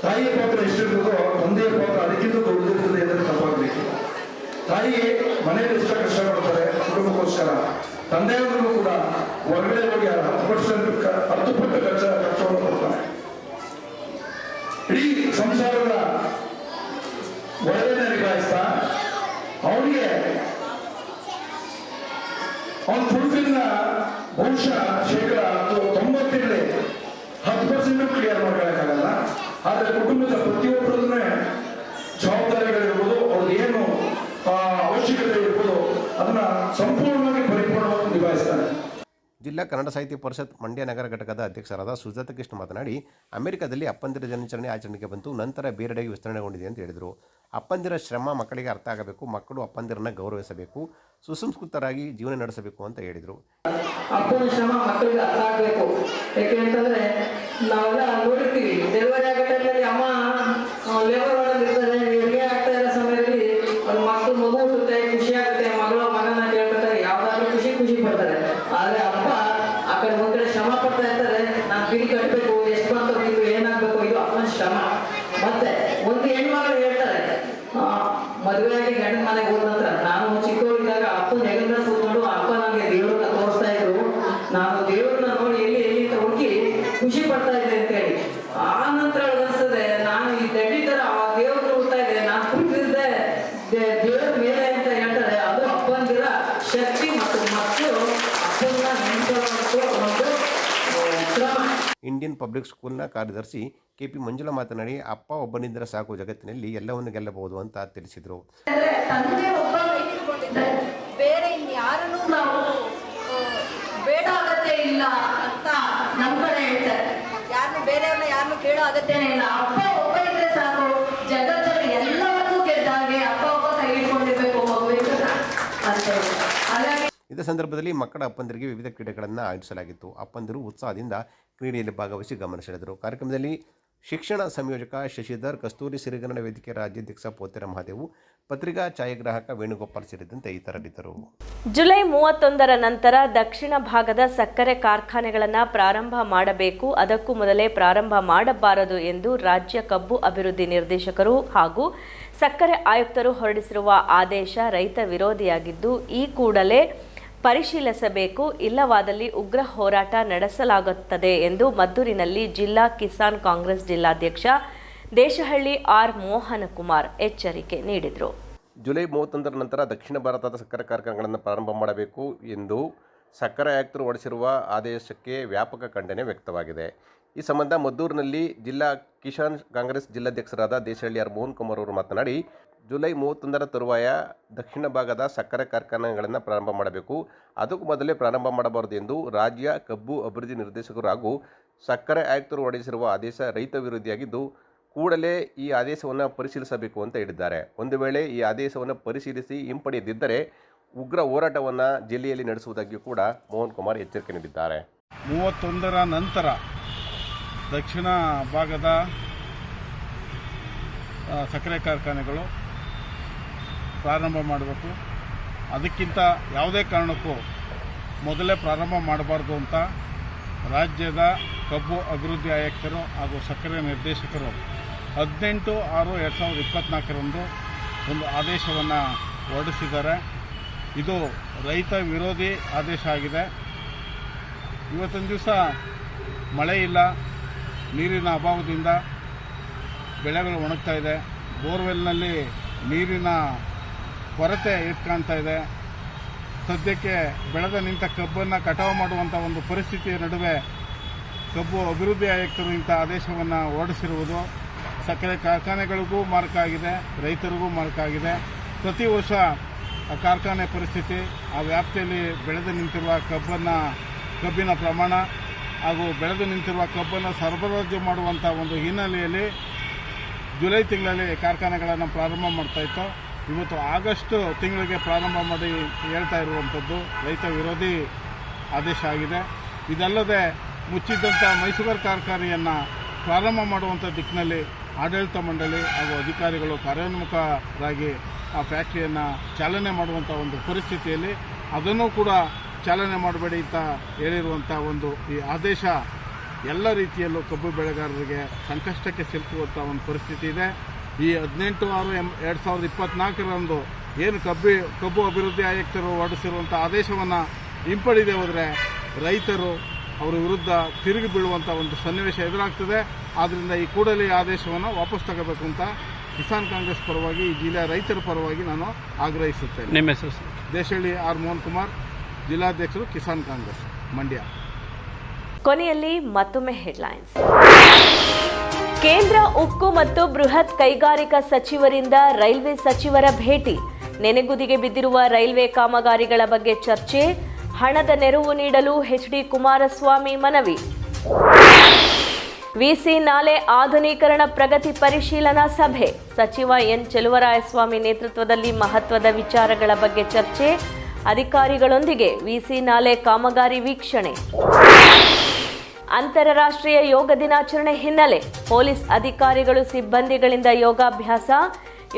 ತಾಯಿಯ ಪಾತ್ರ ಎಷ್ಟಿರ್ತದೋ ತಂದೆಯ ಪಾತ್ರ ಅದಕ್ಕಿಂತ ದೊಡ್ಡದಿರ್ತದೆ ಎಂದರೆ ತಪ್ಪಾಗಬೇಕು. ತಾಯಿ ಮನೆಯಲ್ಲಿ ಎಷ್ಟು ಕಷ್ಟಪಡ್ತಾರೆ ಕುಟುಂಬಕ್ಕೋಸ್ಕರ, ತಂದೆಯವರಿಗೂ ಕೂಡ ಹೊರಗಡೆ ಹೋಗಿ 10% 10 ಪಟ್ಟು ಖರ್ಚವನ್ನು ಕೊಡ್ತಾನೆ. ಇಡೀ ಸಂಸಾರದ ಒಳಗಡೆ ನಿಭಾಯಿಸ್ತಾ ಅವನಿಗೆ ಅವನ ಫುಲ್ಫಿಲ್ನ ಬಹುಶಃ 90% 10% ಕ್ಲಿಯರ್ ಮಾಡ್ಕೊಳ್ಳೋಕ್ಕಾಗಲ್ಲ. ಆದರೆ ಕುಟುಂಬದ ಪ್ರತಿಯೊಬ್ಬರನ್ನೇ ಜವಾಬ್ದಾರಿಗಳಿರ್ಬೋದು, ಅವ್ರಿಗೆ ಏನು ಅವಶ್ಯಕತೆ ಇರ್ಬೋದು ಅದನ್ನ ಸಂಪೂರ್ಣವಾಗಿ ಪರಿಪೂರ್ಣವಾಗಿ ನಿಭಾಯಿಸ್ತಾನೆ. ಜಿಲ್ಲಾ ಕನ್ನಡ ಸಾಹಿತ್ಯ ಪರಿಷತ್ ಮಂಡ್ಯ ನಗರ ಘಟಕದ ಅಧ್ಯಕ್ಷರಾದ ಸುಜಾತ ಕೃಷ್ಣ ಮಾತನಾಡಿ, ಅಮೆರಿಕದಲ್ಲಿ ಅಪ್ಪಂದಿರ ದಿನಾಚರಣೆ ಆಚರಣೆಗೆ ಬಂತು, ನಂತರ ಬೇರೆಡೆಗೆ ವಿಸ್ತರಣೆಗೊಂಡಿದೆ ಅಂತ ಹೇಳಿದರು. ಅಪ್ಪಂದಿರ ಶ್ರಮ ಮಕ್ಕಳಿಗೆ ಅರ್ಥ ಆಗಬೇಕು, ಮಕ್ಕಳು ಅಪ್ಪಂದಿರನ್ನ ಗೌರವಿಸಬೇಕು, ಸುಸಂಸ್ಕೃತರಾಗಿ ಜೀವನ ನಡೆಸಬೇಕು ಅಂತ ಹೇಳಿದರು. ಅಪ್ಪನ ಶ್ರಮ ಮಕ್ಕಳಿಗೆ ಅರ್ಥ ಆಗಬೇಕು. ಯಾಕೆಂತಂದ್ರೆ ನಾವೆಲ್ಲ ನೋಡಿರ್ತೀವಿ, ಡೆಲಿವರಿ ಆಗೋ ಟೈಮಲ್ಲಿ ಅಮ್ಮ ಲೇಬರ್ ವಾರ್ಡಲ್ಲಿ ಇರ್ತಾರೆ, ಹೆರಿಗೆ ಆಗ್ತಾ ಇರೋ ಸಮಯದಲ್ಲಿ ಅವ್ರ ಮಕ್ಕಳು ಮಗು ಹುಟ್ಟುತ್ತೆ, ಖುಷಿ ಆಗುತ್ತೆ, ಮಗನ ಕೇಳ್ತಾರೆ, ಯಾವ್ದಾದ್ರು ಖುಷಿ ಪಡ್ತಾರೆ. ಆದ್ರೆ ಅಪ್ಪ ಆ ಕಡೆ ಒಂದ್ ಕಡೆ ಶ್ರಮ ಪಡ್ತಾ ಇರ್ತಾರೆ, ನಾನು ಬಿಲ್ ಕಟ್ಟಬೇಕು, ಎಷ್ಟು ಬಂತು ಇದು ಏನಾಗಬೇಕು, ಇದು ಅಪ್ಪನ ಶ್ರಮ. ಮತ್ತೆ ಒಂದು ಹೆಣ್ಮಗಳು ಹೇಳ್ತಾರೆ, ಮದುವೆಯಾಗಿ ಗಂಡನ ಮನೆಗೆ ಹೋದ ನಂತರ, ನಾನು ಚಿಕ್ಕವರಿದ್ದಾಗ ಅಪ್ಪನ ಹೆಗಲ ಕೂತ್ಕೊಂಡು ಅಪ್ಪ ನನಗೆ ದೇವ್ರನ್ನ ತೋರಿಸ್ತಾ ಇದ್ರು, ನಾನು ದೇವ್ರನ್ನ ನೋಡಿ ಎಲ್ಲಿ ಅಂತ ಹುಡುಕಿ ಖುಷಿ ಪಡ್ತಾ ಇದ್ದೆ ಅಂತ ಹೇಳಿ. ಆ ನಂತರ ಅನಿಸ್ತದೆ, ನಾನು ಈ ದಡ್ಡಿ ತರ ಆ ದೇವ್ರನ್ನ ಹುಡ್ತಾ ಇದ್ದೆ, ನಾನು ಕೂತಿದ್ದೆ ದೇವ್ರ ಮೇಲೆ ಅಂತ ಹೇಳ್ತಾರೆ. ಅದು ಅಪ್ಪಂದಿರ ಶಕ್ತಿ ಮತ್ತು ಮಕ್ಕಳು ಅಪ್ಪನ ಒಂದು ಶ್ರಮ. ಇಂಡಿಯನ್ ಪಬ್ಲಿಕ್ ಸ್ಕೂಲ್ನ ಕಾರ್ಯದರ್ಶಿ KP ಮಂಜುಳಾ ಮಾತನಾಡಿ, ಅಪ್ಪ ಒಬ್ಬನಿದ್ದರೆ ಸಾಕು, ಜಗತ್ತಿನಲ್ಲಿ ಎಲ್ಲವನ್ನು ಗೆಲ್ಲಬಹುದು ಅಂತ ತಿಳಿಸಿದರು. ತಂದೆ ಒಬ್ಬ ಕೈಗೊಂಡಿದ್ದರೆ ಬೇರೆ ಇನ್ಯಾರನ್ನೂ ನಾವು ಬೇಡ ಅಗತ್ಯ ಇಲ್ಲ ಅಂತ ನಮ್ಮ ಕಡೆ ಹೇಳ್ತಾರೆ. ಯಾರನ್ನು ಕೇಳೋ ಅಗತ್ಯನೇ ಇಲ್ಲ. ಅಪ್ಪ ಒಬ್ಬ ಇದ್ರೆ ಸಾಕು, ಜಗತ್ತಲ್ಲಿ ಎಲ್ಲವನ್ನೂ ಗೆದ್ದಾಗೆ ಅಪ್ಪ ಒಬ್ಬ ಕೈ ಇಟ್ಕೊಂಡಿರ್ಬೇಕು ಮಗುವಿಗೆ ಅಂತ. ಹಾಗಾಗಿ ಇದೇ ಸಂದರ್ಭದಲ್ಲಿ ಮಕ್ಕಳ ಅಪ್ಪಂದಿರಿಗೆ ವಿವಿಧ ಕ್ರೀಡೆಗಳನ್ನು ಆಯೋಜಿಸಲಾಗಿತ್ತು. ಅಪ್ಪಂದಿರು ಉತ್ಸಾಹದಿಂದ ಕ್ರೀಡೆಯಲ್ಲಿ ಭಾಗವಹಿಸಿ ಗಮನ ಸೆಳೆದರು. ಕಾರ್ಯಕ್ರಮದಲ್ಲಿ ಶಿಕ್ಷಣ ಸಂಯೋಜಕ ಶಶಿಧರ್, ಕಸ್ತೂರಿ ಸಿರಿಗನ್ನಡ ವೇದಿಕೆ ರಾಜ್ಯಾಧ್ಯಕ್ಷ ಪೋತೆರ ಮಹಾದೇವು, ಪತ್ರಿಕಾ ಛಾಯಾಗ್ರಾಹಕ ವೇಣುಗೋಪಾಲ್ ಸೇರಿದಂತೆ ಇತರರಿದ್ದರು. ಜುಲೈ 31ರ ನಂತರ ದಕ್ಷಿಣ ಭಾಗದ ಸಕ್ಕರೆ ಕಾರ್ಖಾನೆಗಳನ್ನು ಪ್ರಾರಂಭ ಮಾಡಬೇಕು, ಅದಕ್ಕೂ ಮೊದಲೇ ಪ್ರಾರಂಭ ಮಾಡಬಾರದು ಎಂದು ರಾಜ್ಯ ಕಬ್ಬು ಅಭಿವೃದ್ಧಿ ನಿರ್ದೇಶಕರು ಹಾಗೂ ಸಕ್ಕರೆ ಆಯುಕ್ತರು ಹೊರಡಿಸಿರುವ ಆದೇಶ ರೈತ ವಿರೋಧಿಯಾಗಿದ್ದು, ಈ ಕೂಡಲೇ ಪರಿಶೀಲಿಸಬೇಕು, ಇಲ್ಲವಾದಲ್ಲಿ ಉಗ್ರ ಹೋರಾಟ ನಡೆಸಲಾಗುತ್ತದೆ ಎಂದು ಮದ್ದೂರಿನಲ್ಲಿ ಜಿಲ್ಲಾ ಕಿಸಾನ್ ಕಾಂಗ್ರೆಸ್ ಜಿಲ್ಲಾಧ್ಯಕ್ಷ ದೇಶಹಳ್ಳಿ ಆರ್ ಮೋಹನಕುಮಾರ್ ಎಚ್ಚರಿಕೆ ನೀಡಿದರು. ಜುಲೈ 31ರ ನಂತರ ದಕ್ಷಿಣ ಭಾರತದ ಸಕ್ಕರೆ ಕಾರ್ಖಾನೆಗಳನ್ನು ಪ್ರಾರಂಭ ಮಾಡಬೇಕು ಎಂದು ಸಕ್ಕರೆ ಆಯುಕ್ತರು ಹೊರಡಿಸಿರುವ ಆದೇಶಕ್ಕೆ ವ್ಯಾಪಕ ಖಂಡನೆ ವ್ಯಕ್ತವಾಗಿದೆ. ಈ ಸಂಬಂಧ ಮದ್ದೂರಿನಲ್ಲಿ ಜಿಲ್ಲಾ ಕಿಸಾನ್ ಕಾಂಗ್ರೆಸ್ ಜಿಲ್ಲಾಧ್ಯಕ್ಷರಾದ ದೇಶಹಳ್ಳಿ ಆರ್ ಮೋಹನಕುಮಾರ್ ಅವರು ಮಾತನಾಡಿ, ಜುಲೈ 31ರ ತರುವಾಯ ದಕ್ಷಿಣ ಭಾಗದ ಸಕ್ಕರೆ ಕಾರ್ಖಾನೆಗಳನ್ನು ಪ್ರಾರಂಭ ಮಾಡಬೇಕು, ಅದಕ್ಕೂ ಮೊದಲೇ ಪ್ರಾರಂಭ ಮಾಡಬಾರದು ಎಂದು ರಾಜ್ಯ ಕಬ್ಬು ಅಭಿವೃದ್ಧಿ ನಿರ್ದೇಶಕರು ಹಾಗೂ ಸಕ್ಕರೆ ಆಯುಕ್ತರು ಹೊರಡಿಸಿರುವ ಆದೇಶ ರೈತ ವಿರೋಧಿಯಾಗಿದ್ದು, ಕೂಡಲೇ ಈ ಆದೇಶವನ್ನು ಪರಿಶೀಲಿಸಬೇಕು ಅಂತ ಹೇಳಿದ್ದಾರೆ. ಒಂದು ವೇಳೆ ಈ ಆದೇಶವನ್ನು ಪರಿಶೀಲಿಸಿ ಹಿಂಪಡೆಯದಿದ್ದರೆ ಉಗ್ರ ಹೋರಾಟವನ್ನು ಜಿಲ್ಲೆಯಲ್ಲಿ ನಡೆಸುವುದಾಗಿ ಕೂಡ ಮೋಹನ್ ಕುಮಾರ್ ಎಚ್ಚರಿಕೆ ನೀಡಿದ್ದಾರೆ. 31ರ ನಂತರ ದಕ್ಷಿಣ ಭಾಗದ ಸಕ್ಕರೆ ಕಾರ್ಖಾನೆಗಳು ಪ್ರಾರಂಭ ಮಾಡಬೇಕು, ಅದಕ್ಕಿಂತ ಯಾವುದೇ ಕಾರಣಕ್ಕೂ ಮೊದಲೇ ಪ್ರಾರಂಭ ಮಾಡಬಾರ್ದು ಅಂತ ರಾಜ್ಯದ ಕಬ್ಬು ಅಭಿವೃದ್ಧಿ ಆಯುಕ್ತರು ಹಾಗೂ ಸಕ್ಕರೆ ನಿರ್ದೇಶಕರು 18/6/2024 ಒಂದು ಆದೇಶವನ್ನು ಹೊರಡಿಸಿದ್ದಾರೆ. ಇದು ರೈತ ವಿರೋಧಿ ಆದೇಶ ಆಗಿದೆ. ಇವತ್ತೊಂದು ದಿವಸ ಮಳೆ ಇಲ್ಲ, ನೀರಿನ ಅಭಾವದಿಂದ ಬೆಳೆಗಳು ಒಣಗ್ತಾ ಇದೆ, ಬೋರ್ವೆಲ್ನಲ್ಲಿ ನೀರಿನ ಕೊರತೆ ಎತ್ಕಾಣ್ತಾ ಇದೆ. ಸದ್ಯಕ್ಕೆ ಬೆಳೆದ ನಿಂತ ಕಬ್ಬನ್ನು ಕಟಾವು ಮಾಡುವಂಥ ಒಂದು ಪರಿಸ್ಥಿತಿಯ ನಡುವೆ ಕಬ್ಬು ಅಭಿವೃದ್ಧಿ ಆಯುಕ್ತರು ಇಂಥ ಆದೇಶವನ್ನು ಹೊರಡಿಸಿರುವುದು ಸಕ್ಕರೆ ಕಾರ್ಖಾನೆಗಳಿಗೂ ಮಾರಕ ಆಗಿದೆ, ರೈತರಿಗೂ ಮಾರಕ ಆಗಿದೆ. ಪ್ರತಿ ವರ್ಷ ಆ ಕಾರ್ಖಾನೆ ಪರಿಸ್ಥಿತಿ, ಆ ವ್ಯಾಪ್ತಿಯಲ್ಲಿ ಬೆಳೆದು ನಿಂತಿರುವ ಕಬ್ಬಿನ ಪ್ರಮಾಣ ಹಾಗೂ ಬೆಳೆದು ನಿಂತಿರುವ ಕಬ್ಬನ್ನು ಸರಬರಾಜು ಮಾಡುವಂಥ ಒಂದು ಹಿನ್ನೆಲೆಯಲ್ಲಿ ಜುಲೈ ತಿಂಗಳಲ್ಲಿ ಕಾರ್ಖಾನೆಗಳನ್ನು ಪ್ರಾರಂಭ ಮಾಡ್ತಾಯಿತ್ತು. ಇವತ್ತು ಆಗಸ್ಟ್ ತಿಂಗಳಿಗೆ ಪ್ರಾರಂಭ ಮಾಡಿ ಹೇಳ್ತಾ ಇರುವಂಥದ್ದು ರೈತ ವಿರೋಧಿ ಆದೇಶ ಆಗಿದೆ. ಇದಲ್ಲದೆ ಮುಚ್ಚಿದ್ದಂಥ ಮೈಸೂರು ಕಾರ್ಖಾನೆಯನ್ನು ಪ್ರಾರಂಭ ಮಾಡುವಂಥ ದಿಕ್ಕಿನಲ್ಲಿ ಆಡಳಿತ ಮಂಡಳಿ ಹಾಗೂ ಅಧಿಕಾರಿಗಳು ಕಾರ್ಯೋನ್ಮುಖರಾಗಿ ಆ ಫ್ಯಾಕ್ಟ್ರಿಯನ್ನು ಚಾಲನೆ ಮಾಡುವಂಥ ಒಂದು ಪರಿಸ್ಥಿತಿಯಲ್ಲಿ ಅದನ್ನು ಕೂಡ ಚಾಲನೆ ಮಾಡಬೇಡಿ ಅಂತ ಹೇಳಿರುವಂಥ ಒಂದು ಈ ಆದೇಶ ಎಲ್ಲ ರೀತಿಯಲ್ಲೂ ಕಬ್ಬು ಬೆಳೆಗಾರರಿಗೆ ಸಂಕಷ್ಟಕ್ಕೆ ಸಿಲುಕುವಂಥ ಒಂದು ಪರಿಸ್ಥಿತಿ ಇದೆ. ಈ 18/6/2024 ಏನು ಕಬ್ಬು ಅಭಿವೃದ್ಧಿ ಆಯುಕ್ತರು ಹೊರಡಿಸಿರುವಂಥ ಆದೇಶವನ್ನು ಹಿಂಪಡೆದೇ ಹೋದರೆ ರೈತರು ಅವರ ವಿರುದ್ಧ ತಿರುಗಿ ಬೀಳುವಂಥ ಒಂದು ಸನ್ನಿವೇಶ ಎದುರಾಗ್ತದೆ. ಆದ್ದರಿಂದ ಈ ಕೂಡಲೇ ಈ ಆದೇಶವನ್ನು ವಾಪಸ್ ತಗೋಬೇಕು ಅಂತ ಕಿಸಾನ್ ಕಾಂಗ್ರೆಸ್ ಪರವಾಗಿ, ಈ ಜಿಲ್ಲೆಯ ರೈತರ ಪರವಾಗಿ ನಾನು ಆಗ್ರಹಿಸುತ್ತೇನೆ. ನಿಮ್ಮ ಹೆಸರು? ದೇಶಹಳ್ಳಿ ಆರ್ ಮೋಹನ್ ಕುಮಾರ್, ಜಿಲ್ಲಾಧ್ಯಕ್ಷರು ಕಿಸಾನ್ ಕಾಂಗ್ರೆಸ್ ಮಂಡ್ಯ. ಕೊನೆಯಲ್ಲಿ ಮತ್ತೊಮ್ಮೆ ಹೆಡ್ಲೈನ್ಸ್. ಕೇಂದ್ರ ಉಕ್ಕು ಮತ್ತು ಬೃಹತ್ ಕೈಗಾರಿಕಾ ಸಚಿವರಿಂದ ರೈಲ್ವೆ ಸಚಿವರ ಭೇಟಿ. ನೆನೆಗುದಿಗೆ ಬಿದ್ದಿರುವ ರೈಲ್ವೆ ಕಾಮಗಾರಿಗಳ ಬಗ್ಗೆ ಚರ್ಚೆ. ಹಣದ ನೆರವು ನೀಡಲು ಎಚ್.ಡಿ. ಕುಮಾರಸ್ವಾಮಿ ಮನವಿ. ವಿಸಿ ನಾಲೆ ಆಧುನೀಕರಣ ಪ್ರಗತಿ ಪರಿಶೀಲನಾ ಸಭೆ. ಸಚಿವ ಎನ್ ಚೆಲುವರಾಯಸ್ವಾಮಿ ನೇತೃತ್ವದಲ್ಲಿ ಮಹತ್ವದ ವಿಚಾರಗಳ ಬಗ್ಗೆ ಚರ್ಚೆ. ಅಧಿಕಾರಿಗಳೊಂದಿಗೆ ವಿಸಿ ನಾಲೆ ಕಾಮಗಾರಿ ವೀಕ್ಷಣೆ. ಅಂತಾರಾಷ್ಟ್ರೀಯ ಯೋಗ ದಿನಾಚರಣೆ ಹಿನ್ನೆಲೆ ಪೊಲೀಸ್ ಅಧಿಕಾರಿಗಳು ಸಿಬ್ಬಂದಿಗಳಿಂದ ಯೋಗಾಭ್ಯಾಸ.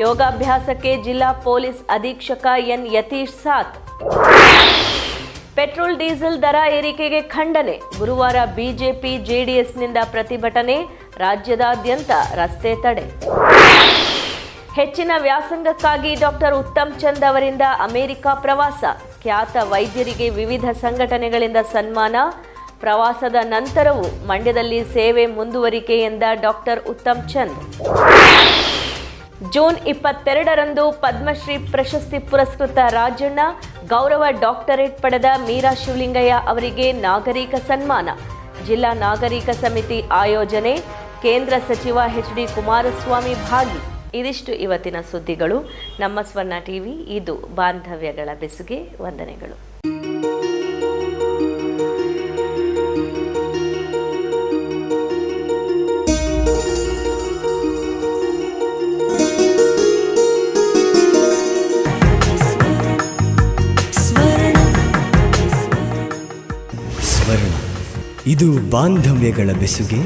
ಯೋಗಾಭ್ಯಾಸಕ್ಕೆ ಜಿಲ್ಲಾ ಪೊಲೀಸ್ ಅಧೀಕ್ಷಕ ಎನ್ ಯತೀಶ್ ಸಾಥ್. ಪೆಟ್ರೋಲ್ ಡೀಸೆಲ್ ದರ ಏರಿಕೆಗೆ ಖಂಡನೆ. ಗುರುವಾರ ಬಿಜೆಪಿ ಜೆಡಿಎಸ್ನಿಂದ ಪ್ರತಿಭಟನೆ. ರಾಜ್ಯದಾದ್ಯಂತ ರಸ್ತೆ ತಡೆ. ಹೆಚ್ಚಿನ ವ್ಯಾಸಂಗಕ್ಕಾಗಿ ಡಾಕ್ಟರ್ ಉತ್ತಮ್ ಚಂದ್ ಅವರಿಂದ ಅಮೆರಿಕ ಪ್ರವಾಸ. ಖ್ಯಾತ ವೈದ್ಯರಿಗೆ ವಿವಿಧ ಸಂಘಟನೆಗಳಿಂದ ಸನ್ಮಾನ. ಪ್ರವಾಸದ ನಂತರವೂ ಮಂಡ್ಯದಲ್ಲಿ ಸೇವೆ ಮುಂದುವರಿಕೆ ಎಂದ ಡಾಕ್ಟರ್ ಉತ್ತಮ್ ಚಂದ್. ಜೂನ್ 22ರಂದು ಪದ್ಮಶ್ರೀ ಪ್ರಶಸ್ತಿ ಪುರಸ್ಕೃತ ರಾಜಣ್ಣ ಗೌರವ ಡಾಕ್ಟರೇಟ್ ಪಡೆದ ಮೀರಾ ಶಿವಲಿಂಗಯ್ಯ ಅವರಿಗೆ ನಾಗರಿಕ ಸನ್ಮಾನ. ಜಿಲ್ಲಾ ನಾಗರಿಕ ಸಮಿತಿ ಆಯೋಜನೆ. ಕೇಂದ್ರ ಸಚಿವ ಎಚ್.ಡಿ. ಕುಮಾರಸ್ವಾಮಿ ಭಾಗಿ. ಇದಿಷ್ಟು ಇವತ್ತಿನ ಸುದ್ದಿಗಳು. ನಮ್ಮ ಸ್ವರ್ಣ ಟಿವಿ, ಇದು ಬಾಂಧವ್ಯಗಳ ಬೆಸುಗೆ. ವಂದನೆಗಳು. ಇದು ಬಾಂಧವ್ಯಗಳ ಬೆಸುಗೆ.